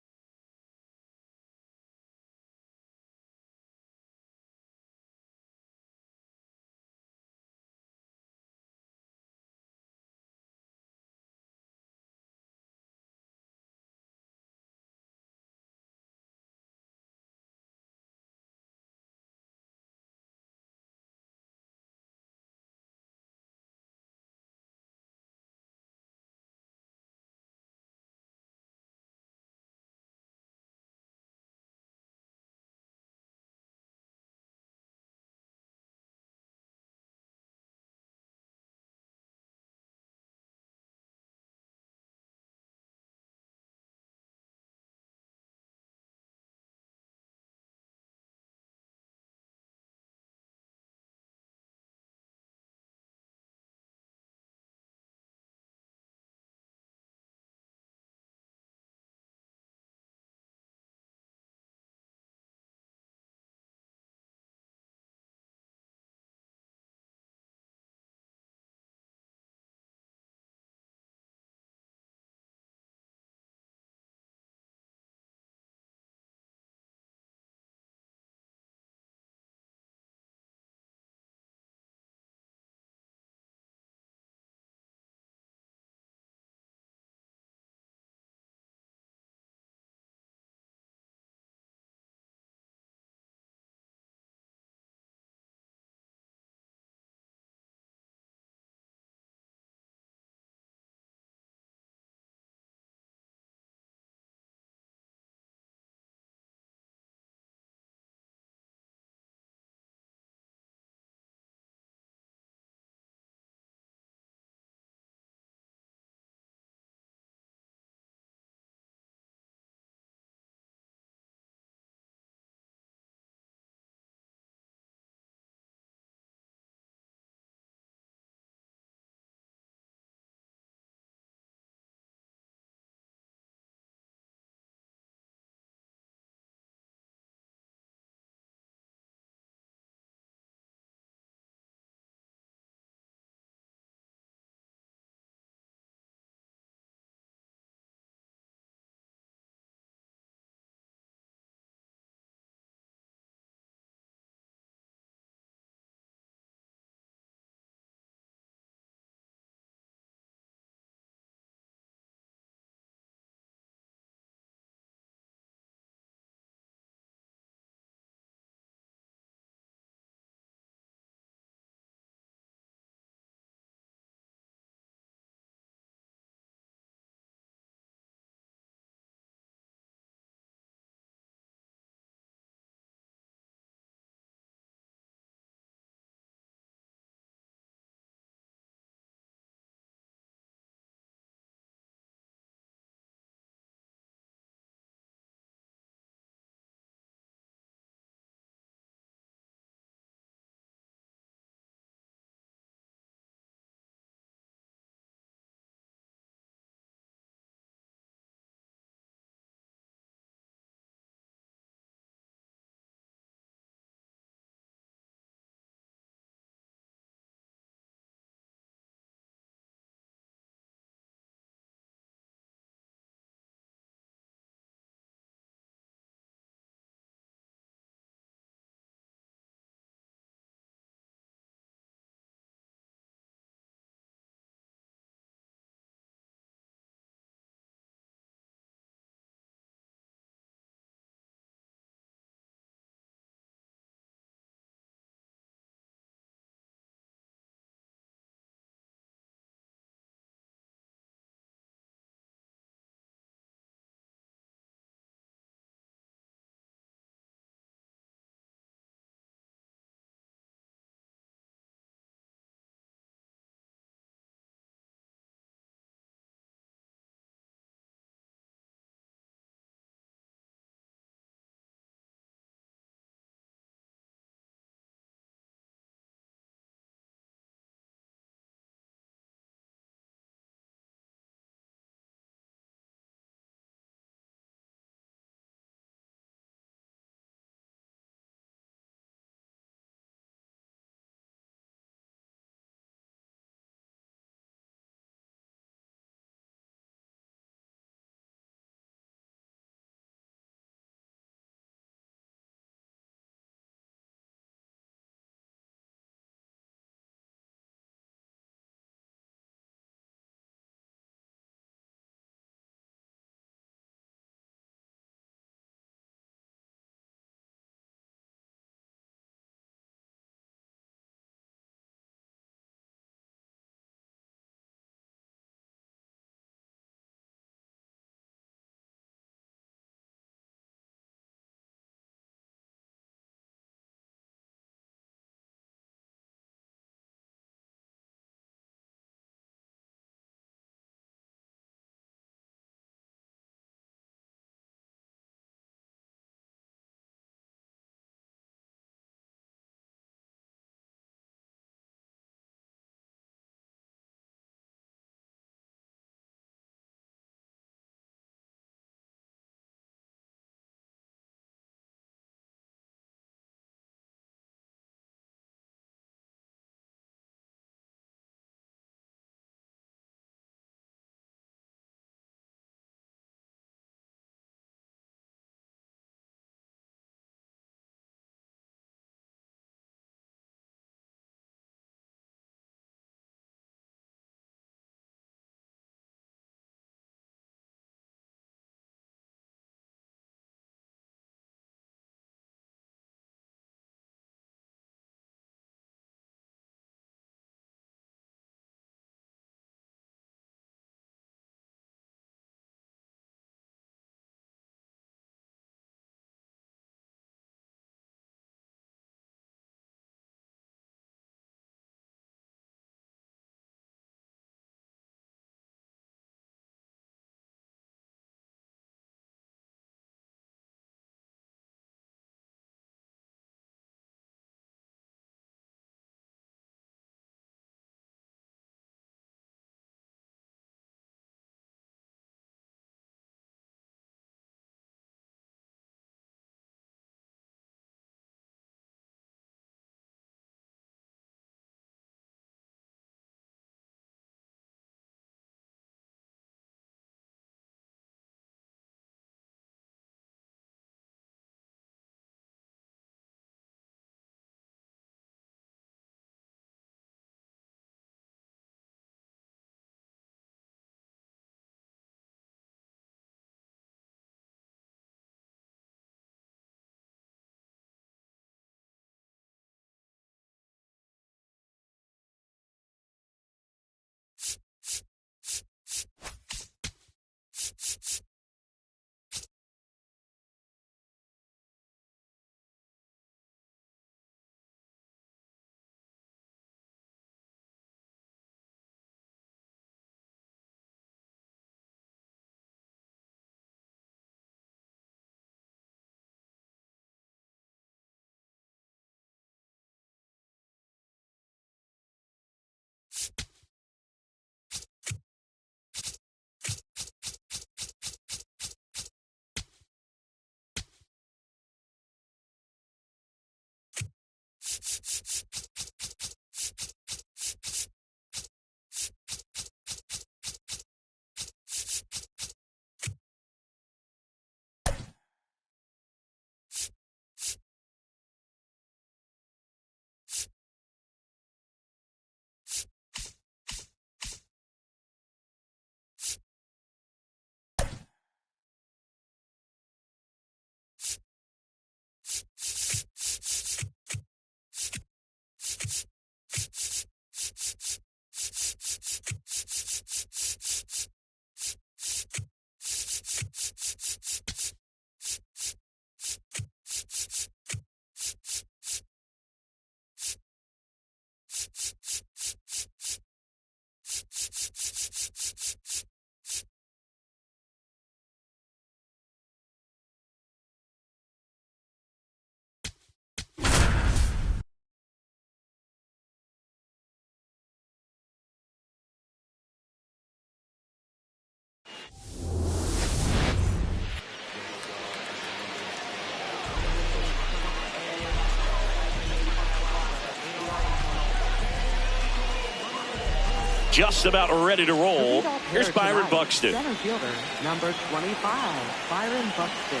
just about ready to roll. Here's Byron Buxton. Center fielder, number 25, Byron Buxton.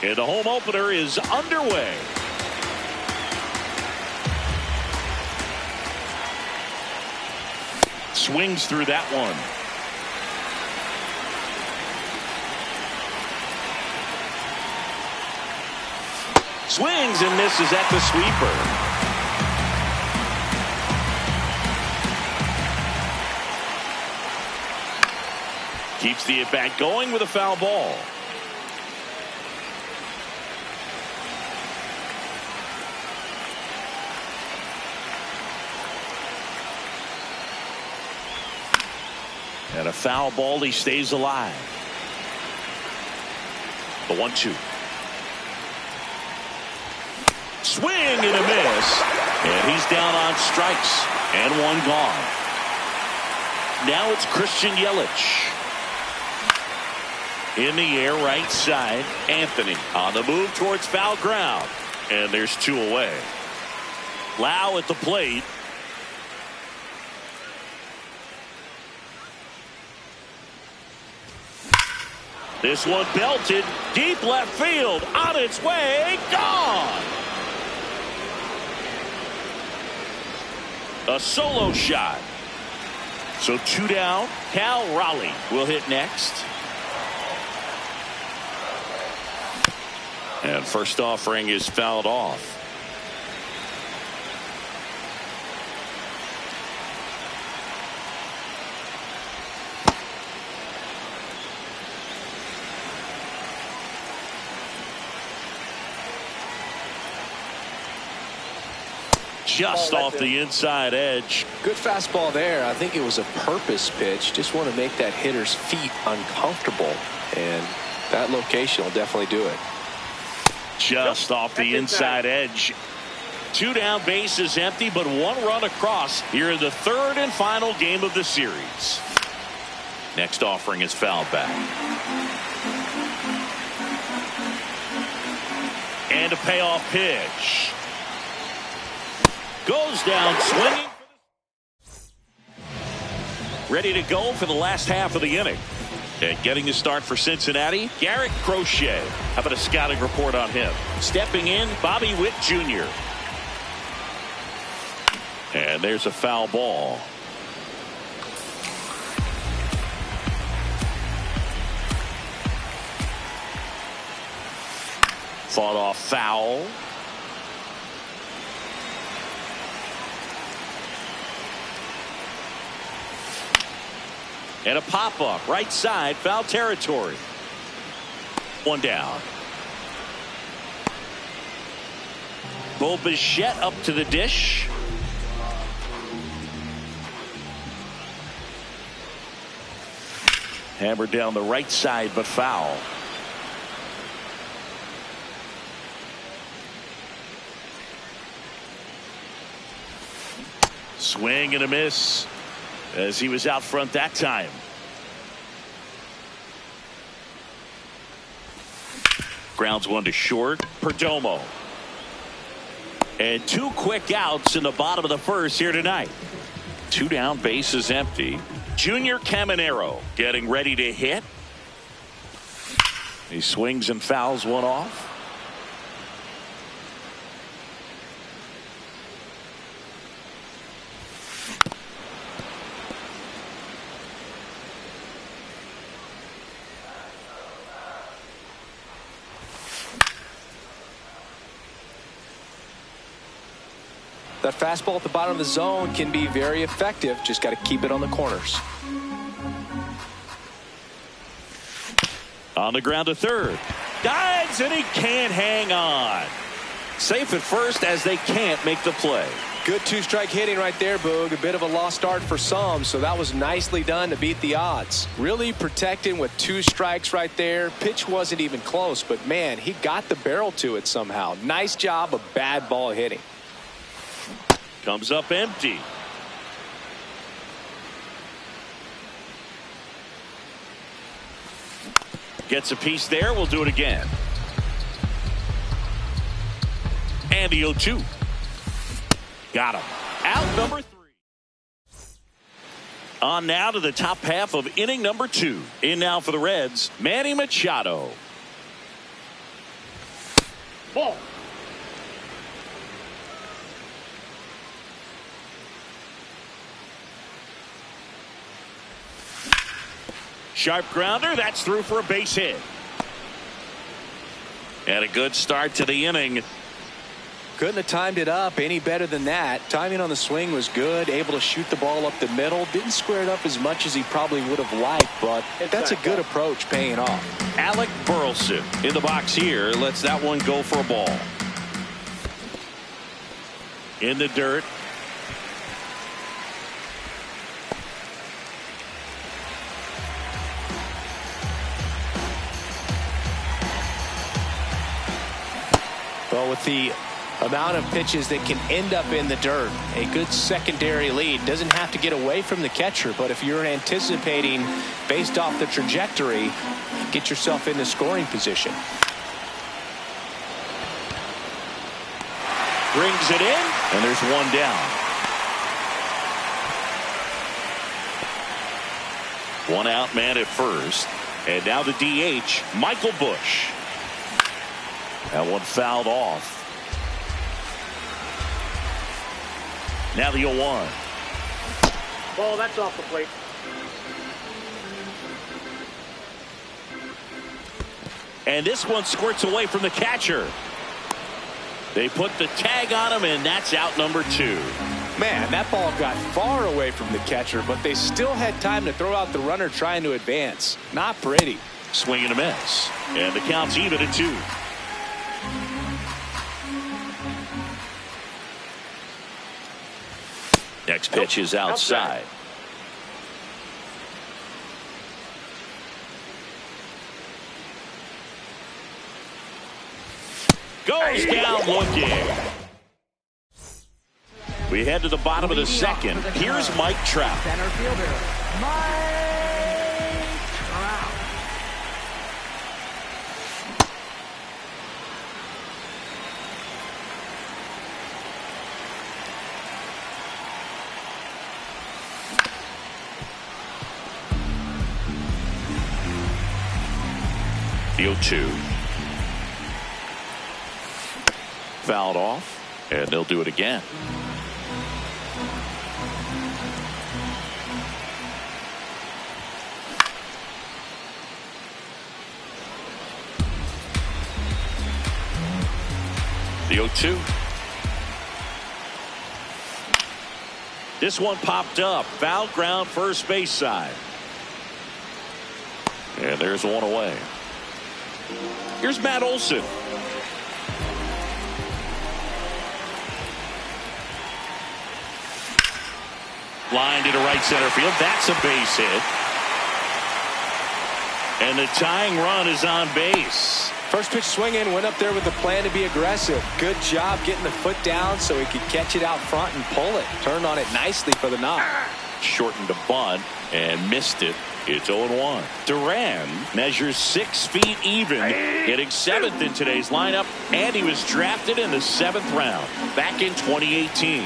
And the home opener is underway. Swings through that one. Swings and misses at the sweeper. Keeps the at-bat going with a foul ball. And a foul ball, he stays alive. The 1-2. Swing and a miss. And he's down on strikes. And one gone. Now it's Christian Yelich. In the air, right side. Anthony on the move towards foul ground. And there's two away. Lau at the plate. This one belted deep left field, on its way, gone. A solo shot. So two down. Cal Raleigh will hit next. And first offering is fouled off. Just off the inside edge. Good fastball there. I think it was a purpose pitch. Just want to make that hitter's feet uncomfortable. And that location will definitely do it. Just off the inside edge. Two down, bases empty, but one run across here in the third and final game of the series. Next offering is fouled back. And a payoff pitch. Goes down swinging. Ready to go for the last half of the inning. And getting the start for Cincinnati, Garrett Crochet. How about a scouting report on him? Stepping in, Bobby Witt Jr. And there's a foul ball. Fought off foul. And a pop-up right side, foul territory. One down. Bo Bichette up to the dish. Hammered down the right side, but foul. Swing and a miss, as he was out front that time. Grounds one to short. Perdomo. And two quick outs in the bottom of the first here tonight. Two down, bases empty. Junior Caminero getting ready to hit. He swings and fouls one off. That fastball at the bottom of the zone can be very effective. Just got to keep it on the corners. On the ground to third. Dives and he can't hang on. Safe at first as they can't make the play. Good two-strike hitting right there, Boog. A bit of a lost start for some, so that was nicely done to beat the odds. Really protecting with two strikes right there. Pitch wasn't even close, but man, he got the barrel to it somehow. Nice job of bad ball hitting. Comes up empty. Gets a piece there. We'll do it again. And the 0-2. Got him. Out number 3. On now to the top half of inning number 2. In now for the Reds, Manny Machado. Ball. Sharp grounder. That's through for a base hit. And a good start to the inning. Couldn't have timed it up any better than that. Timing on the swing was good. Able to shoot the ball up the middle. Didn't square it up as much as he probably would have liked, but that's a good approach paying off. Alec Burleson in the box here. Lets that one go for a ball. In the dirt. Well, with the amount of pitches that can end up in the dirt, a good secondary lead. Doesn't have to get away from the catcher, but if you're anticipating based off the trajectory, get yourself into scoring position. Brings it in, and there's one down. One out man at first, and now the DH, Michael Busch. That one fouled off. Now the 0-1. Ball, that's off the plate. And this one squirts away from the catcher. They put the tag on him, and that's out number 2. Man, that ball got far away from the catcher, but they still had time to throw out the runner trying to advance. Not pretty. Swing and a miss. And the count's even at 2. Next pitch is outside. Goes down looking. We head to the bottom of the second. Here's Mike Trout. Center fielder, Mike Trout. The 0-2. Fouled off, and they'll do it again. The 0-2. This one popped up. Foul ground first base side. And there's one away. Here's Matt Olson. Line to right center field. That's a base hit. And the tying run is on base. First pitch swinging, went up there with the plan to be aggressive. Good job getting the foot down so he could catch it out front and pull it. Turned on it nicely for the knock. Shortened a bunt and missed it. It's 0-1. Duran measures 6 feet even, hitting 7th in today's lineup, and he was drafted in the 7th round back in 2018.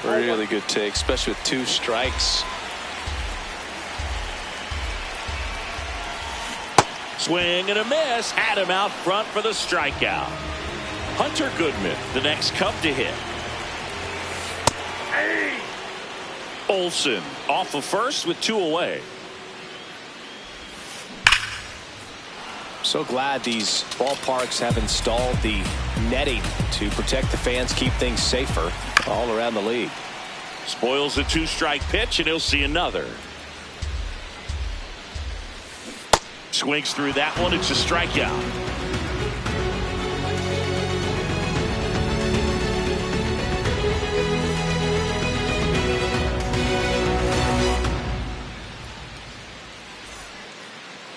Really good take, especially with 2 strikes. Swing and a miss. Had him out front for the strikeout. Hunter Goodman, the next Cub to hit. Olson off of first with 2 away. So glad these ballparks have installed the netting to protect the fans, keep things safer all around the league. Spoils a 2-strike pitch, and he'll see another. Swings through that one. It's a strikeout.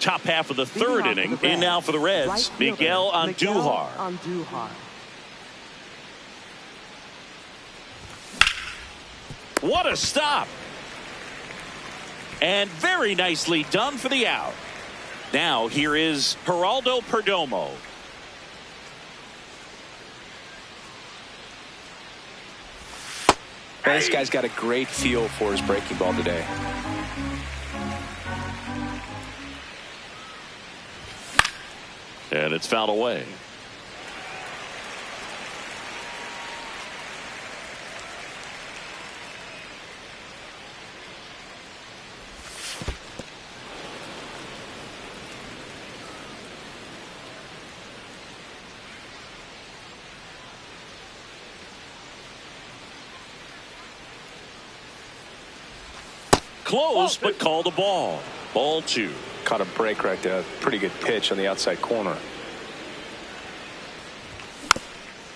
Top half of the third inning. In now for the Reds, Miguel Andujar. What a stop. And very nicely done for the out. Now here is Geraldo Perdomo. Man, this guy's got a great feel for his breaking ball today. And it's fouled away. Close, but called a ball. Ball 2. Caught a break right there. Pretty good pitch on the outside corner.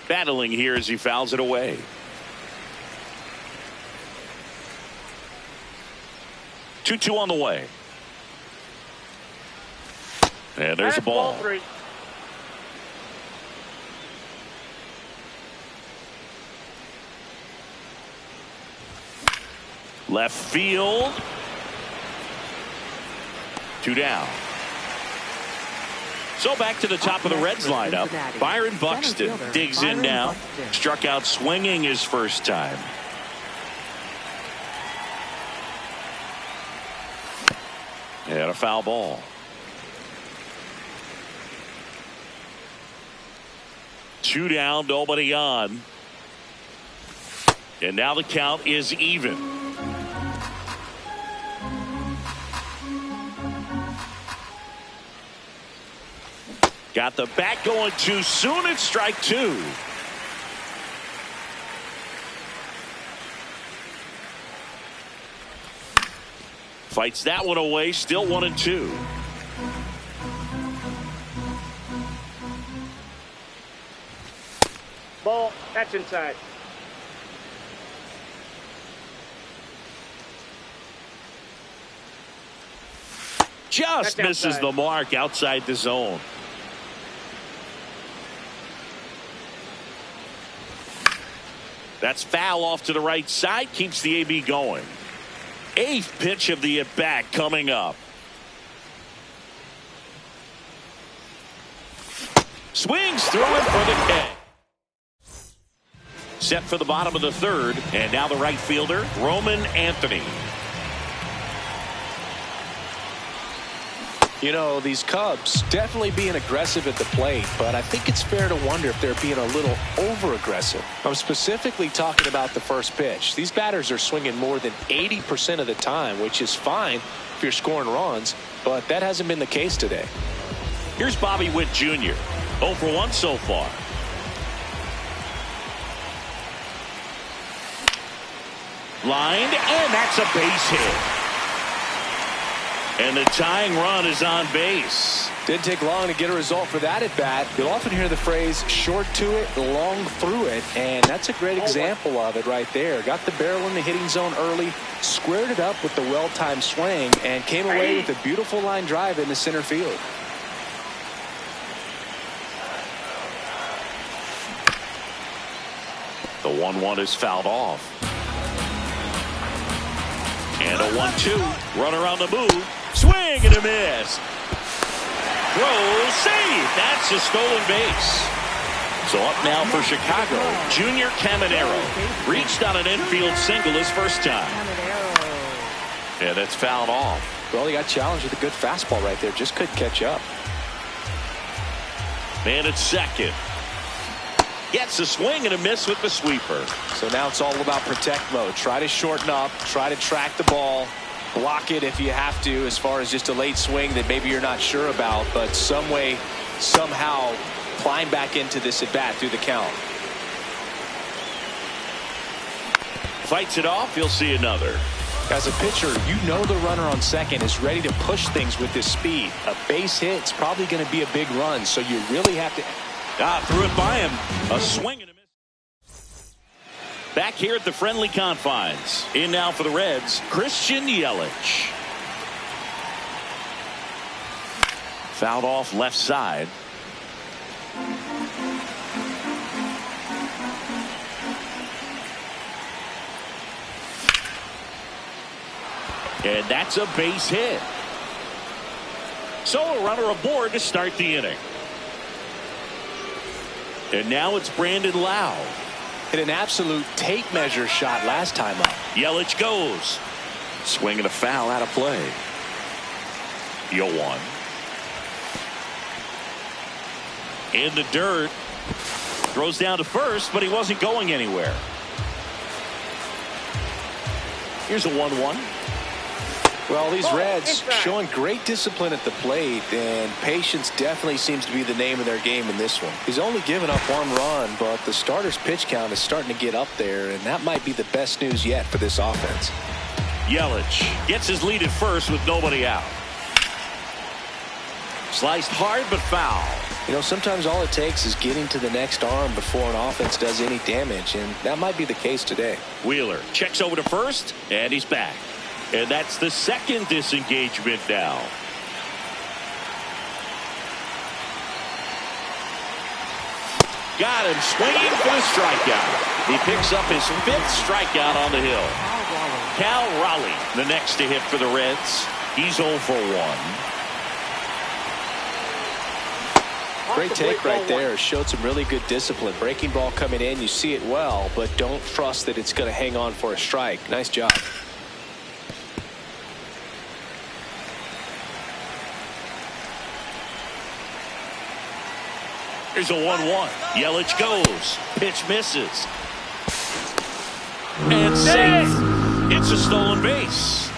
Battling here as he fouls it away. Two on the way. And there's a ball. Ball 3. Left field. 2 down. So back to the top of the Reds lineup. Byron Buxton digs in now. Struck out swinging his first time. And a foul ball. Two down, nobody on. And now the count is even. Got the bat going too soon. It's strike 2. Fights that one away. Still 1-2. Ball. That's inside. Just misses the mark outside the zone. That's foul off to the right side. Keeps the AB going. 8th pitch of the at-bat coming up. Swings through it for the K. Set for the bottom of the 3rd. And now the right fielder, Roman Anthony. You know, these Cubs definitely being aggressive at the plate, but I think it's fair to wonder if they're being a little over-aggressive. I'm specifically talking about the first pitch. These batters are swinging more than 80% of the time, which is fine if you're scoring runs, but that hasn't been the case today. Here's Bobby Witt Jr. 0 for 1 so far. Lined, and that's a base hit. And the tying run is on base. Didn't take long to get a result for that at bat. You'll often hear the phrase short to it, long through it, and that's a great example of it right there. Got the barrel in the hitting zone early, squared it up with the well-timed swing, and came away with a beautiful line drive into center field. The 1-1 is fouled off. And a 1-2. Runner on the move. Swing and a miss. Throw, save. That's a stolen base. So up now for Chicago, Junior Caminero. Reached on an infield single his first time. And it's fouled off. Well, he got challenged with a good fastball right there. Just couldn't catch up. Man at second. Gets a swing and a miss with the sweeper. So now it's all about protect mode. Try to shorten up. Try to track the ball. Block it if you have to, as far as just a late swing that maybe you're not sure about. But some way, somehow, climb back into this at bat through the count. Fights it off. You'll see another. As a pitcher, you know the runner on second is ready to push things with his speed. A base hit's probably going to be a big run, so you really have to. Threw it by him. A swing and a miss. Back here at the friendly confines. In now for the Reds, Christian Yelich. Fouled off left side. And that's a base hit. So a runner aboard to start the inning. And now it's Brandon Lau. Hit an absolute tape measure shot last time up. Yelich goes. Swing and a foul out of play. 0-1. In the dirt. Throws down to first, but he wasn't going anywhere. Here's a 1-1. Well, these Reds showing great discipline at the plate, and patience definitely seems to be the name of their game in this one. He's only given up 1 run, but the starter's pitch count is starting to get up there, and that might be the best news yet for this offense. Yelich gets his lead at first with nobody out. Sliced hard but foul. You know, sometimes all it takes is getting to the next arm before an offense does any damage, and that might be the case today. Wheeler checks over to first, and he's back. And that's the second disengagement now. Got him swinging for the strikeout. He picks up his 5th strikeout on the hill. Cal Raleigh, the next to hit for the Reds. He's 0 for 1. Great take right there. Showed some really good discipline. Breaking ball coming in, you see it well, but don't trust that it's going to hang on for a strike. Nice job. Here's a 1-1. Yelich goes. Pitch misses. And safe. It's a stolen base.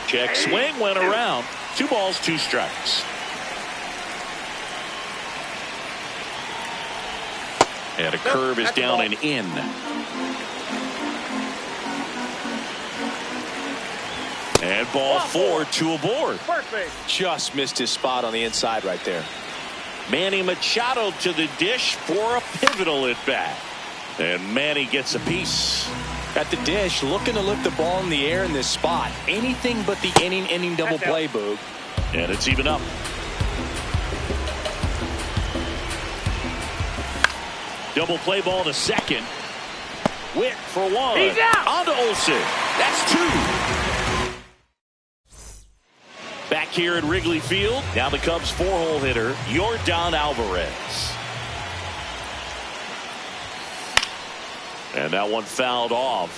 Check swing went around. 2 balls, 2 strikes. And a curve is down and in. And ball 4, 2 aboard. Just missed his spot on the inside right there. Manny Machado to the dish for a pivotal at bat. And Manny gets a piece. At the dish, looking to lift the ball in the air in this spot. Anything but the inning double play, Boog. And it's even up. Double play ball to second. Witt for 1. He's out. On to Olsen. That's 2. Back here at Wrigley Field, now the Cubs 4-hole hitter, Yordan Alvarez. And that one fouled off.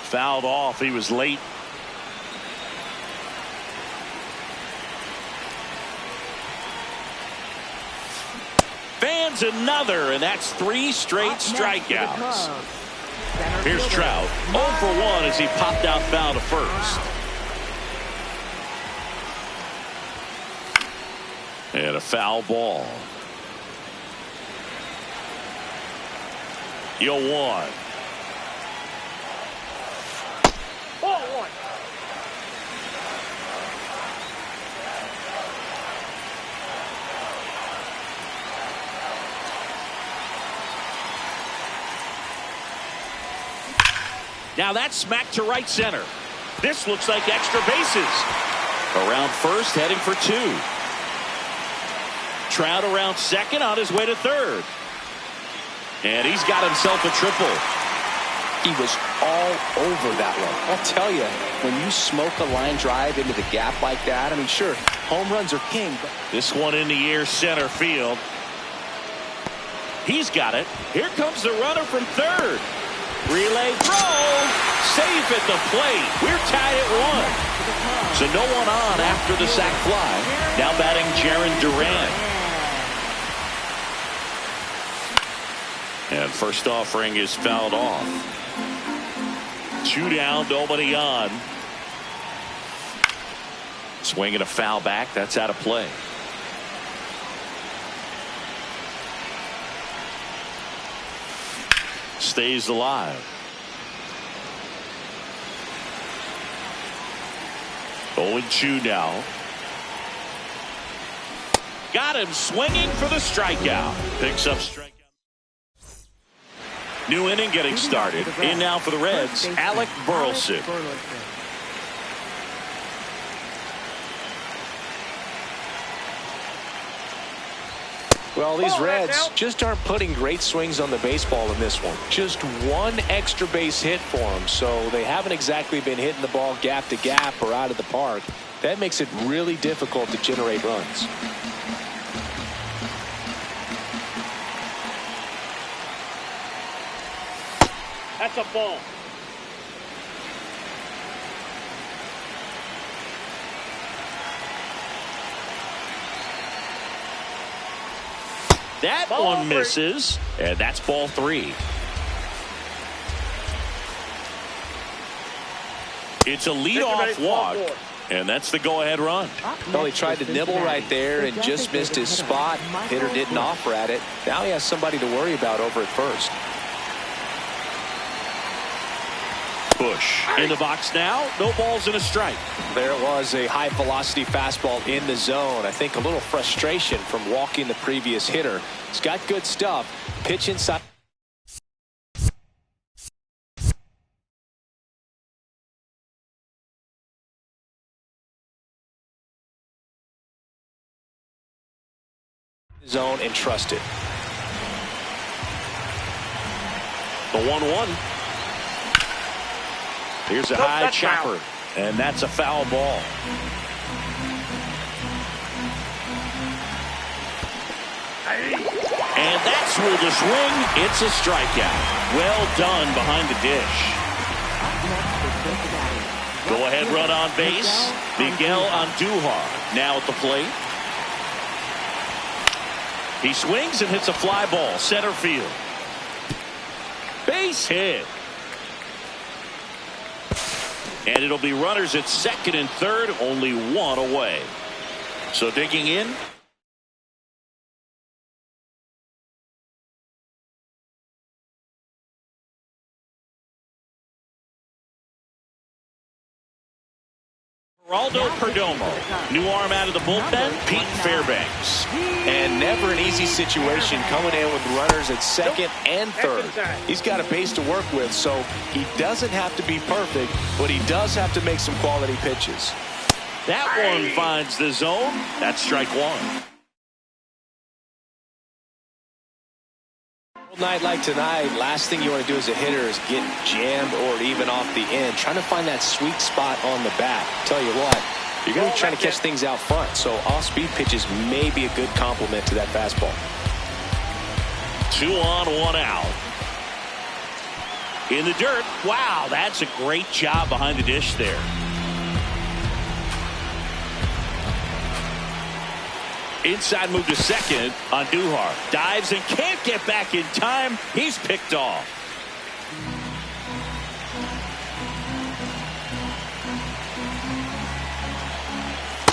Fouled off. He was late. Fans another, and that's 3 straight strikeouts. Here's Trout. 0 for 1 as he popped out foul to first. And a foul ball. 0-1. Ball 1. Now that's smacked to right center. This looks like extra bases. Around first, heading for 2. Trout around second, on his way to third. And he's got himself a triple. He was all over that one. I'll tell you, when you smoke a line drive into the gap like that, I mean, sure, home runs are king, but This one in the air center field. He's got it. Here comes the runner from third. Relay throw. Safe at the plate. We're tied at 1. So no one on after the sac fly. Now batting Jaron Duran. And first offering is fouled off. 2 down, nobody on. Swing and a foul back. That's out of play. Stays alive. 0-2 now. Got him swinging for the strikeout. Picks up strikeout. New inning getting started. In now for the Reds, Alec Burleson. Well, these Reds just aren't putting great swings on the baseball in this one. Just one extra base hit for them, so they haven't exactly been hitting the ball gap to gap or out of the park. That makes it really difficult to generate runs. That's a ball. That Ball one misses, and that's ball 3. It's a leadoff walk, and that's the go-ahead run. Well, he tried to nibble right there and just missed his spot. Hitter didn't offer at it. Now he has somebody to worry about over at first. Bush in the box now. No balls and a strike. There was a high velocity fastball in the zone. I think a little frustration from walking the previous hitter. He's got good stuff. Pitch inside. Zone and trust it. The 1-1. Here's a high chopper, and that's a foul ball. And that's where the swing. It's a strikeout. Well done behind the dish. Go ahead run on base. Miguel Andujar now at the plate. He swings and hits a fly ball center field. Base hit. And it'll be runners at second and third, only one away. So digging in. Geraldo Perdomo. New arm out of the bullpen, Pete Fairbanks. And never an easy situation coming in with runners at second and third. He's got a base to work with, so he doesn't have to be perfect, but he does have to make some quality pitches. That one finds the zone. That's strike 1. Night like tonight, last thing you want to do as a hitter is get jammed or even off the end. Trying to find that sweet spot on the bat. Tell you what, you're going to be trying to catch things out front, so off-speed pitches may be a good complement to that fastball. 2 on, 1 out. In the dirt. Wow, that's a great job behind the dish there. Inside move to second. Andujar dives and can't get back in time. He's picked off.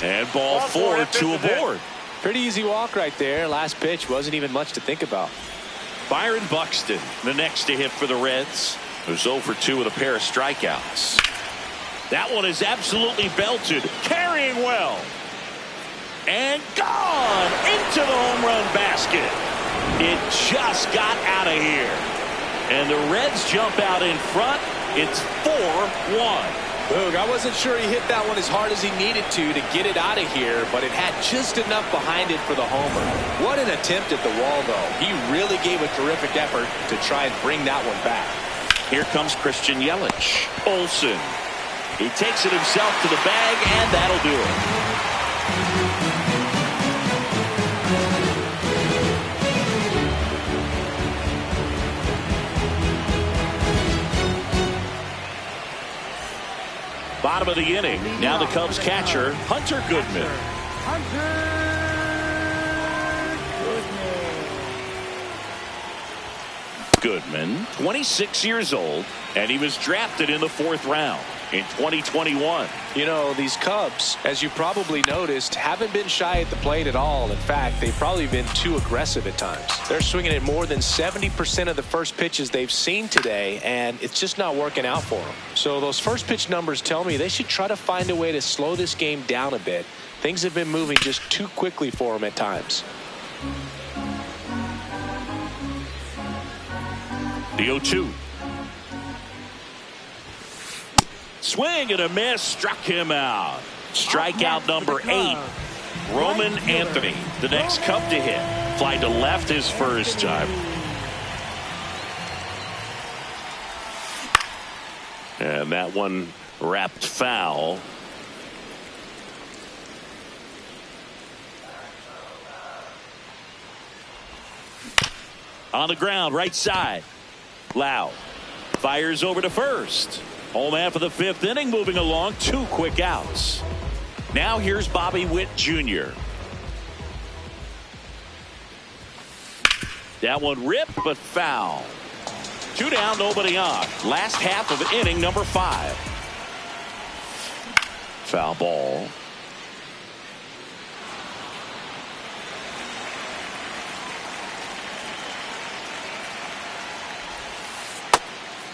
And ball 4, 2 aboard. Pretty easy walk right there. Last pitch wasn't even much to think about. Byron Buxton, the next to hit for the Reds, who's 0 for 2 with a pair of strikeouts. That one is absolutely belted. Carrying well. And gone into the home run basket. It just got out of here. And the Reds jump out in front. It's 4-1. Boog, I wasn't sure he hit that one as hard as he needed to get it out of here, but it had just enough behind it for the homer. What an attempt at the wall, though. He really gave a terrific effort to try and bring that one back. Here comes Christian Yelich. Olsen. He takes it himself to the bag, and that'll do it. Bottom of the inning. Now the Cubs catcher, Hunter Goodman. Goodman, 26 years old, and he was drafted in the 4th round in 2021. You know, these Cubs, as you probably noticed, haven't been shy at the plate at all. In fact, they've probably been too aggressive at times. They're swinging at more than 70% of the first pitches they've seen today, and it's just not working out for them. So those first pitch numbers tell me they should try to find a way to slow this game down a bit. Things have been moving just too quickly for them at times. The 0-2. Swing and a miss. Struck him out. Strikeout number 8. Roman Anthony, the next Cub to hit. Fly to left his first time. And that one wrapped foul. On the ground, right side. Lau fires over to first. Home half of the fifth inning, moving along. 2 quick outs. Now here's Bobby Witt Jr. That one ripped, but foul. 2 down, nobody on. Last half of inning number 5. Foul ball.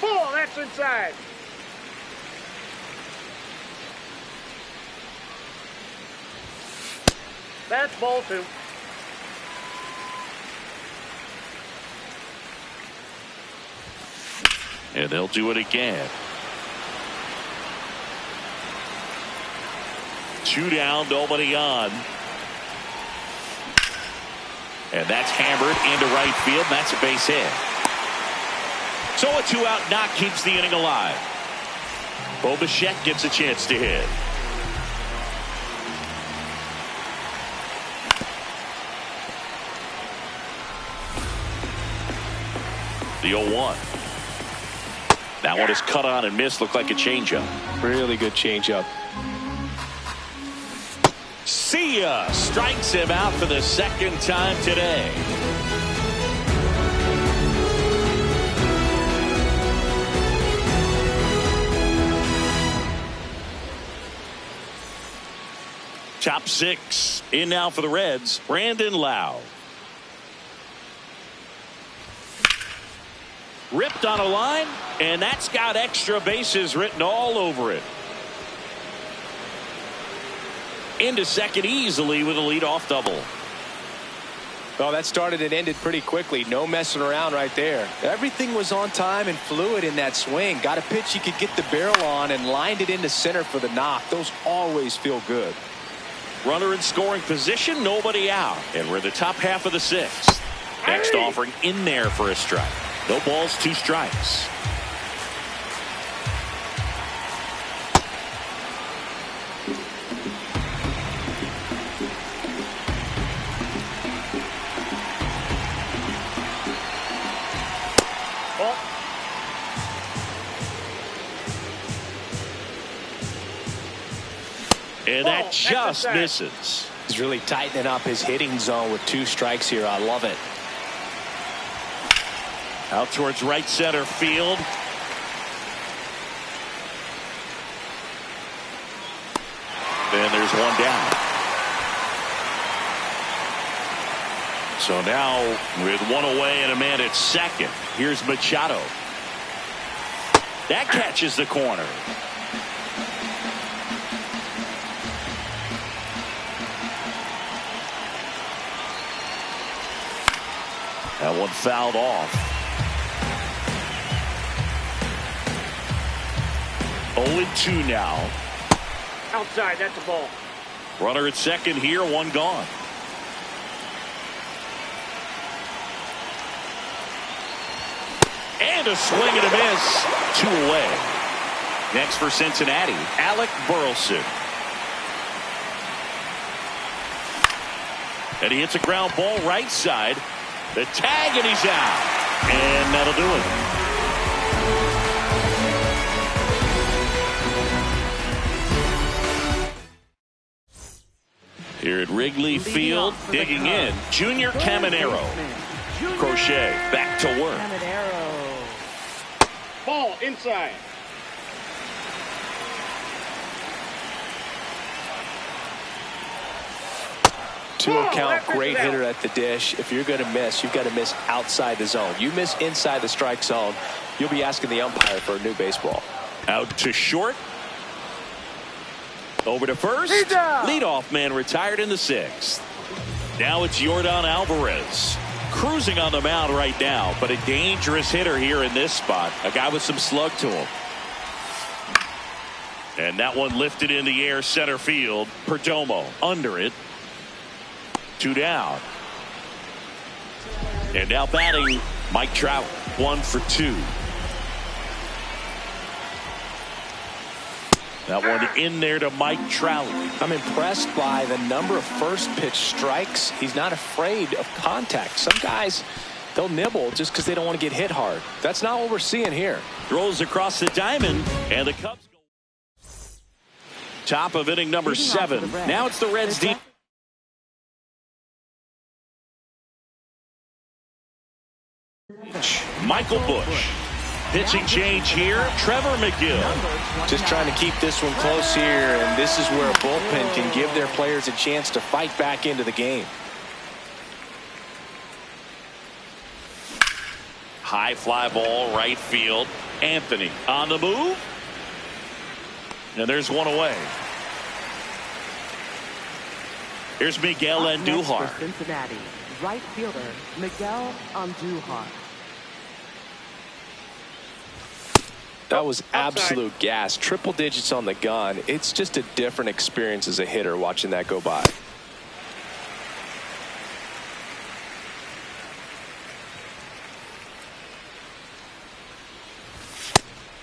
Ball, that's inside. That's ball 2. And they'll do it again. 2 down, nobody on. And that's hammered into right field. That's a base hit. So a 2-out knock keeps the inning alive. Bo Bichette gets a chance to hit. The 0-1. That one is cut on and missed. Looked like a changeup. Really good changeup. See ya. Strikes him out for the second time today. Top 6 in now for the Reds. Brandon Lau. Ripped on a line, and that's got extra bases written all over it. Into second easily with a leadoff double. Well, that started and ended pretty quickly. No messing around right there. Everything was on time and fluid in that swing. Got a pitch he could get the barrel on and lined it into center for the knock. Those always feel good. Runner in scoring position, nobody out. And we're in the top half of the 6th. Next offering in there for a strike. No balls, 2 strikes. And that just misses. He's really tightening up his hitting zone with 2 strikes here. I love it. Out towards right center field. And there's 1 down. So now with 1 away and a man at second, here's Machado. That catches the corner. That one fouled off. 0-2 now. Outside, that's a ball. Runner at second here, 1 gone. And a swing and a miss. 2 away. Next for Cincinnati, Alec Burleson. And he hits a ground ball right side. The tag, and he's out. And that'll do it. Here at Wrigley Field, digging in, Junior Caminero. Crochet back to work. Ball inside. 2-0 count, great hitter at the dish. If you're going to miss, you've got to miss outside the zone. You miss inside the strike zone, you'll be asking the umpire for a new baseball. Out to short. Over to first. Leadoff man retired in the 6th. Now it's Yordan Alvarez. Cruising on the mound right now, but a dangerous hitter here in this spot. A guy with some slug to him. And that one lifted in the air center field. Perdomo under it. 2 down. And now batting Mike Trout, 1 for 2. That one in there to Mike Trout. I'm impressed by the number of first pitch strikes. He's not afraid of contact. Some guys, they'll nibble just because they don't want to get hit hard. That's not what we're seeing here. Throws across the diamond, and the Cubs go. Top of inning number 7. Now it's the Reds deep. Michael Busch. Pitching change here, Trevor McGill. Just trying to keep this one close here, and this is where a bullpen can give their players a chance to fight back into the game. High fly ball, right field. Anthony on the move. And there's one away. Here's Miguel Andujar. Cincinnati, right fielder Miguel Andujar. That was absolute gas. Triple digits on the gun. It's just a different experience as a hitter watching that go by.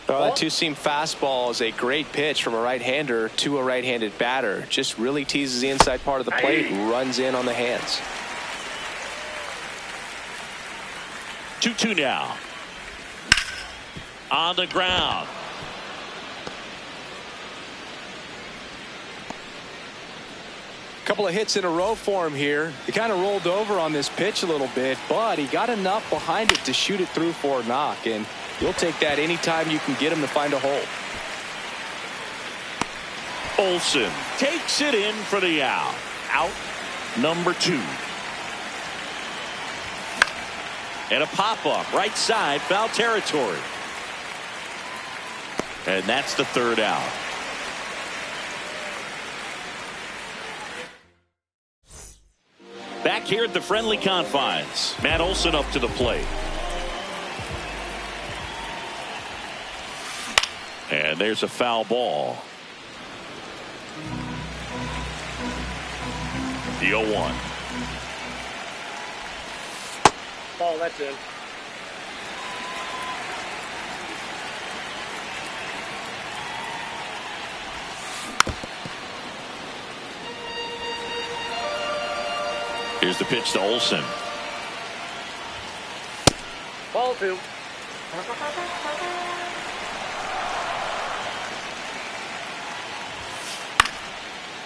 That two-seam fastball is a great pitch from a right-hander to a right-handed batter. Just really teases the inside part of the plate, runs in on the hands. 2-2 now. On the ground. Couple of hits in a row for him here. He kind of rolled over on this pitch a little bit, but he got enough behind it to shoot it through for a knock, and you'll take that anytime you can get him to find a hole. Olsen takes it in for the out. Out number 2. And a pop-up right side, foul territory. And that's the 3rd out. Back here at the friendly confines, Matt Olson up to the plate. And there's a foul ball. The 0-1. Ball, that's in. Here's the pitch to Olsen. Ball 2.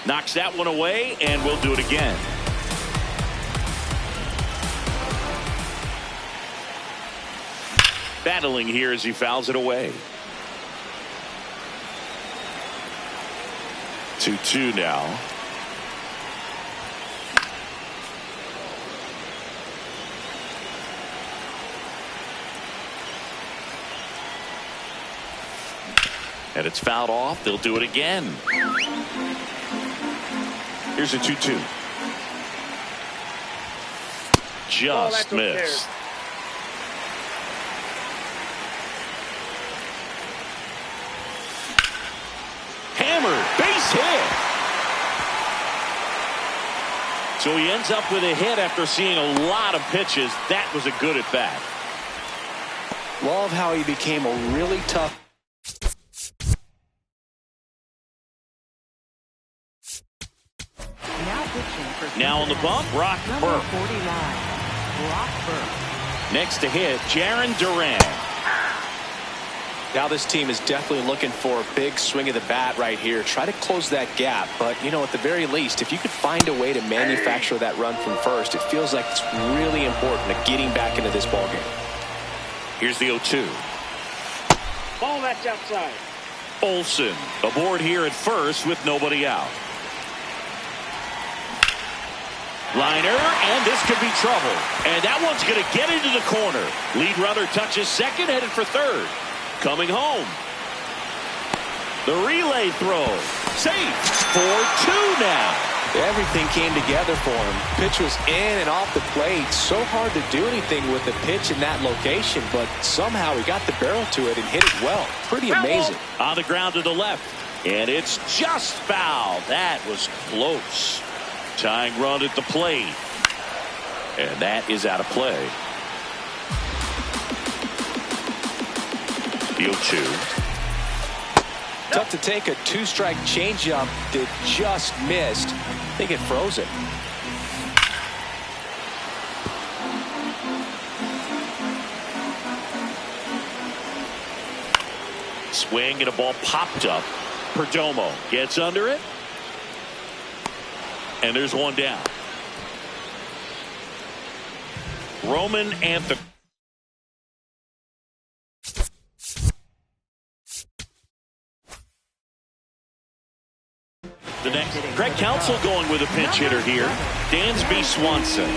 Knocks that one away, and we'll do it again. Battling here as he fouls it away. 2-2 now. And it's fouled off. They'll do it again. Here's a 2-2. Just missed. Hammered, base hit. So he ends up with a hit after seeing a lot of pitches. That was a good at bat. Love how he became a really tough. Now on the bump, Brock Burke. 49, Brock Burke. Next to hit, Jarren Duran. Now this team is definitely looking for a big swing of the bat right here. Try to close that gap, but you know, at the very least, if you could find a way to manufacture that run from first, it feels like it's really important to getting back into this ballgame. Here's the 0-2. Ball, that's outside. Olsen aboard here at first with nobody out. Liner, and this could be trouble. And that one's going to get into the corner. Lead runner touches second, headed for third. Coming home. The relay throw. Safe for 2 now. Everything came together for him. Pitch was in and off the plate. So hard to do anything with a pitch in that location, but somehow he got the barrel to it and hit it well. Pretty amazing. On the ground to the left. And it's just foul. That was close. Tying run at the plate. And that is out of play. Deal 2. Tough to take a 2-strike changeup that just missed. I think it froze it. Swing and a ball popped up. Perdomo gets under it. And there's one down. Roman Anthem. The next, Greg Counsell going with a pinch hitter here. Dansby Swanson.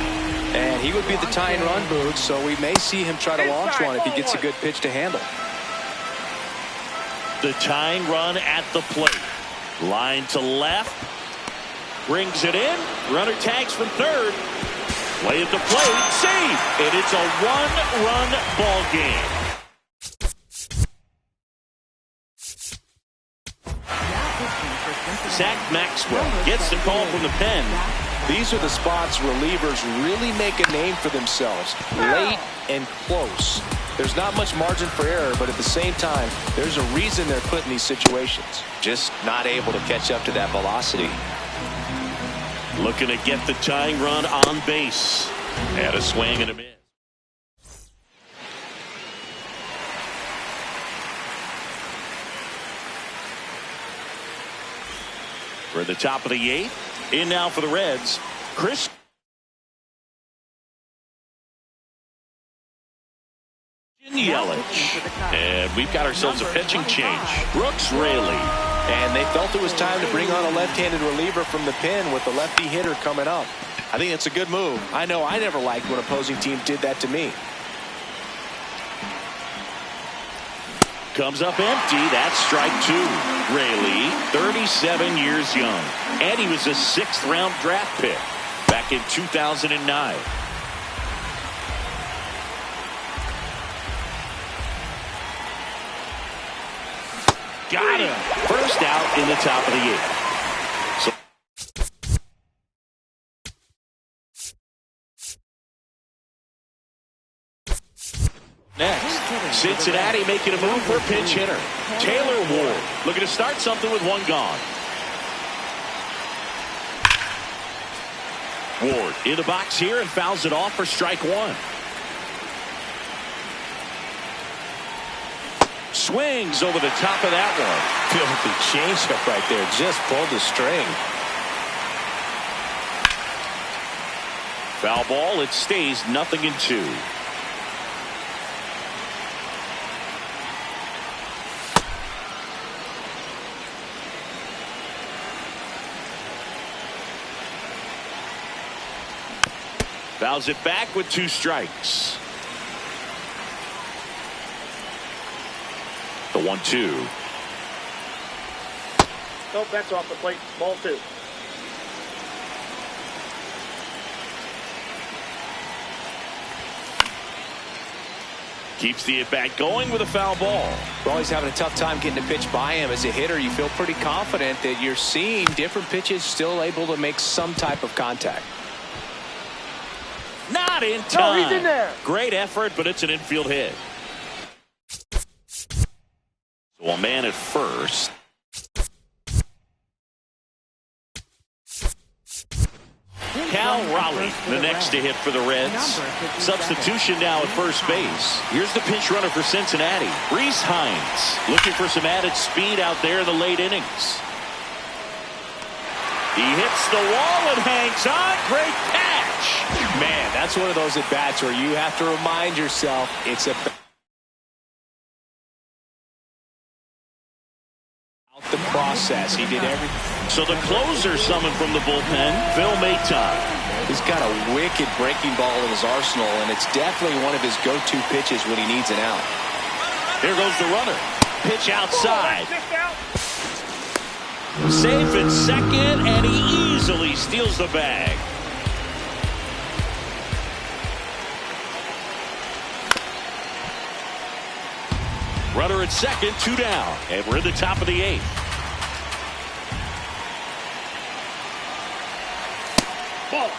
And he would be the tying run, Boots, so we may see him try to launch one if he gets a good pitch to handle. The tying run at the plate. Line to left. Brings it in. Runner tags from third. Play at the plate. Save. And it's a one-run ball game. Zach Maxwell gets the call from the pen. These are the spots relievers really make a name for themselves. Late and close. There's not much margin for error, but at the same time, there's a reason they're put in these situations. Just not able to catch up to that velocity. Looking to get the tying run on base. Had a swing and a miss. We're at the top of the 8th. In now for the Reds, Chris Yelich. And we've got ourselves a pitching change. Brooks Raley. And they felt it was time to bring on a left-handed reliever from the pen with the lefty hitter coming up. I think it's a good move. I know I never liked when opposing teams did that to me. Comes up empty. That's strike 2. Raley, 37 years young. And he was a 6th-round draft pick back in 2009. Got him. First out in the top of the 8th. So next, Cincinnati making a move for a pinch hitter. Taylor Ward looking to start something with one gone. Ward in the box here and fouls it off for strike 1. Swings over the top of that one. Filthy changeup right there. Just pulled the string. Foul ball. It stays 0-2. Fouls it back with 2 strikes. The 1-2. Nope, that's off the plate. Ball 2. Keeps the at-bat going with a foul ball. We're always having a tough time getting a pitch by him. As a hitter, you feel pretty confident that you're seeing different pitches still able to make some type of contact. Not in time. No, he's in there. Great effort, but it's an infield hit. So a man at first. Cal Raleigh, the next to hit for the Reds. Substitution now at first base. Here's the pinch runner for Cincinnati. Reese Hines looking for some added speed out there in the late innings. He hits the wall and hangs on. Great catch. Man, that's one of those at-bats where you have to remind yourself it's a the process. He did everything. So the closer summoned from the bullpen, Phil Maton. He's got a wicked breaking ball in his arsenal, and it's definitely one of his go-to pitches when he needs an out. Here goes the runner. Pitch outside. Safe at second, and he easily steals the bag. Runner at second, 2 down, and we're in the top of the 8th. Ball.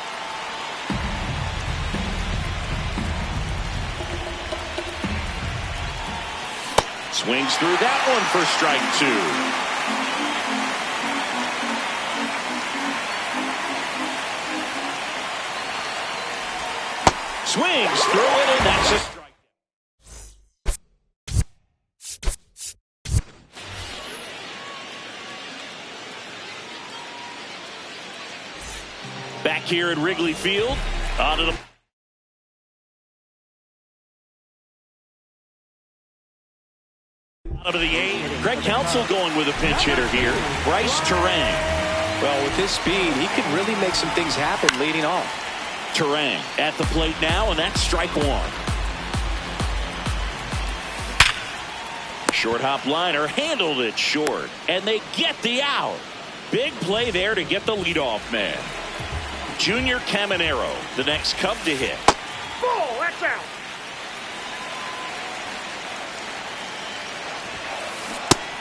Swings through that one for strike 2. Swings through it, and that's a strike. Back here at Wrigley Field, onto the out of the 8th. Greg Counsell going with a pinch hitter here. Bryce Terang. Well, with his speed, he could really make some things happen leading off. Terang at the plate now, and that's strike 1. Short hop liner handled it short, and they get the out. Big play there to get the leadoff man. Junior Caminero, the next Cub to hit. Ball, that's out.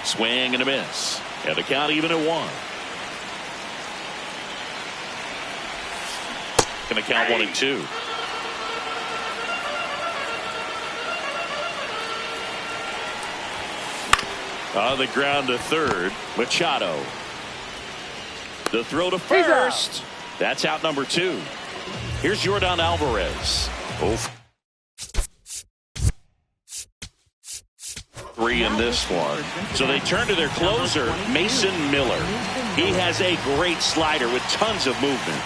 Swing and a miss. And the count even at 1. Going to count 1 and 2. On the ground to third, Machado. The throw to first. That's out number 2. Here's Yordan Alvarez. 3 in this one. So they turn to their closer, Mason Miller. He has a great slider with tons of movement.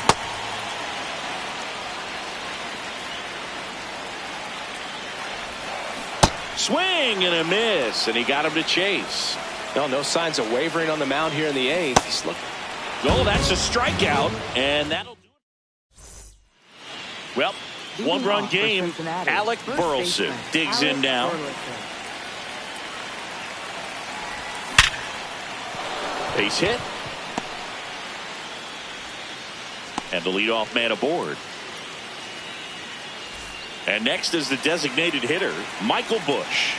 Swing and a miss, and he got him to chase. No signs of wavering on the mound here in the 8th. He's looking. Oh, that's a strikeout, and that'll do it. Well, one-run game. Alec Burleson digs in now. Base hit. And the leadoff man aboard. And next is the designated hitter, Michael Busch.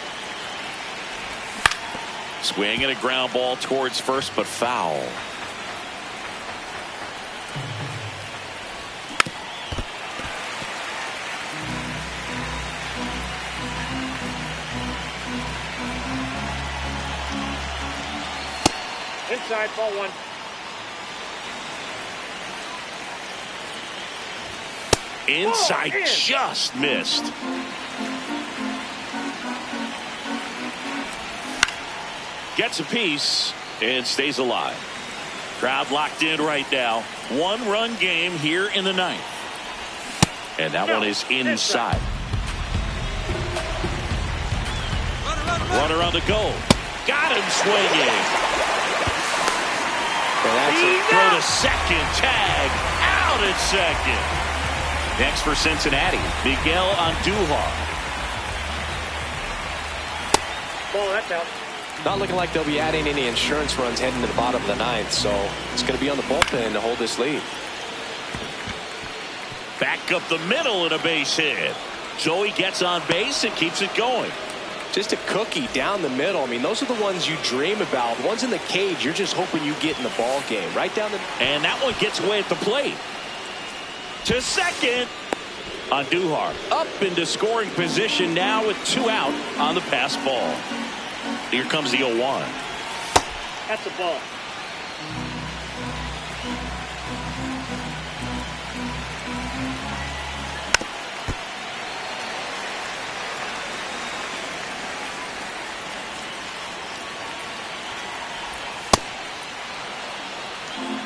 Swing and a ground ball towards first, but foul. Inside, ball 1. Inside, just missed. Gets a piece and stays alive. Crowd locked in right now. One-run game here in the 9th. And that one is inside. Runner on the go. Got him swinging. Throw to second. Tag out at second. Next for Cincinnati, Miguel Andujar. Ball, that's out. Not looking like they'll be adding any insurance runs heading to the bottom of the 9th, so it's going to be on the bullpen to hold this lead. Back up the middle and a base hit. Joey gets on base and keeps it going. Just a cookie down the middle. I mean, those are the ones you dream about. The ones in the cage, you're just hoping you get in the ball game. Right down the... And that one gets away at the plate. To second. Andujar up into scoring position now with 2 out on the pass ball. Here comes the 0-1. That's a ball.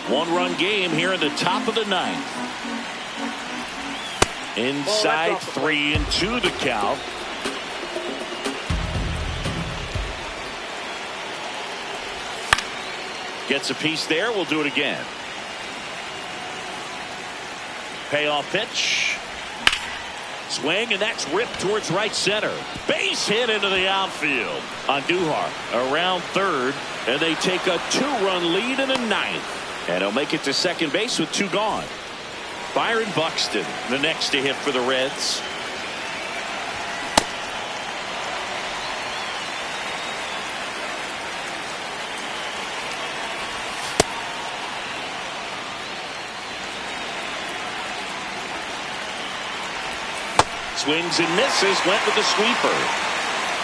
One-run game here in the top of the 9th. Inside, 3-2 the count. Gets a piece there. We'll do it again. Payoff pitch. Swing, and that's ripped towards right center. Base hit into the outfield. Andujar around third, and they take a 2-run lead in the 9th. And he'll make it to second base with 2 gone. Byron Buxton, the next to hit for the Reds. Swings and misses. Went with the sweeper.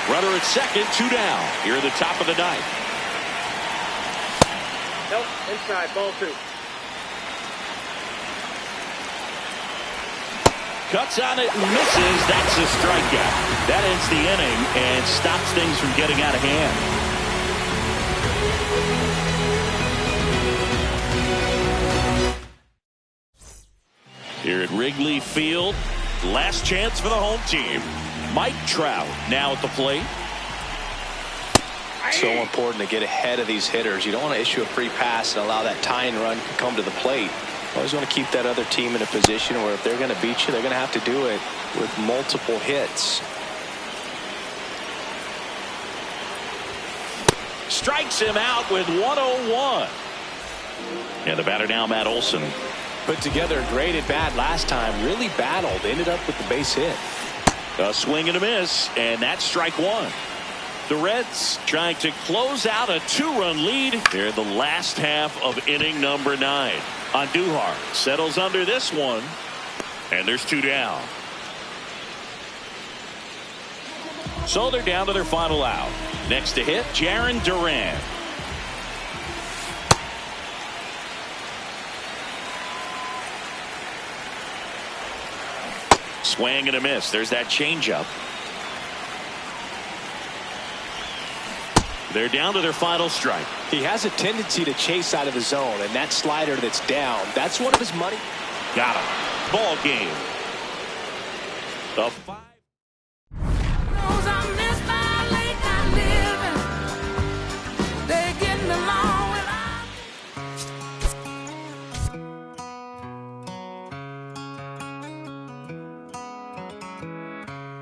Runner at second, 2 down. Here at the top of the ninth. Nope, inside, ball 2. Cuts on it and misses. That's a strikeout. That ends the inning and stops things from getting out of hand. Here at Wrigley Field, last chance for the home team. Mike Trout now at the plate. So important to get ahead of these hitters. You don't want to issue a free pass and allow that tying run to come to the plate. You always want to keep that other team in a position where if they're going to beat you, they're going to have to do it with multiple hits. Strikes him out with 101. And the batter now, Matt Olson. Put together a great at bat last time. Really battled. Ended up with the base hit. A swing and a miss, and that's strike 1. The Reds trying to close out a 2-run lead. They're the last half of inning number 9. Andujar settles under this one, and there's 2 down. So they're down to their final out. Next to hit, Jarren Duran. Swing and a miss. There's that changeup. They're down to their final strike. He has a tendency to chase out of the zone, and that slider that's down, that's one of his money. Got him. Ball game. The 5.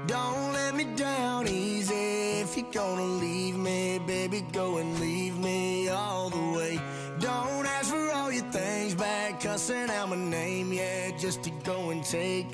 Don't let me down easy. If you're gonna leave me, baby, go and leave me all the way. Don't ask for all your things back, cussing out my name, yeah, just to go and take back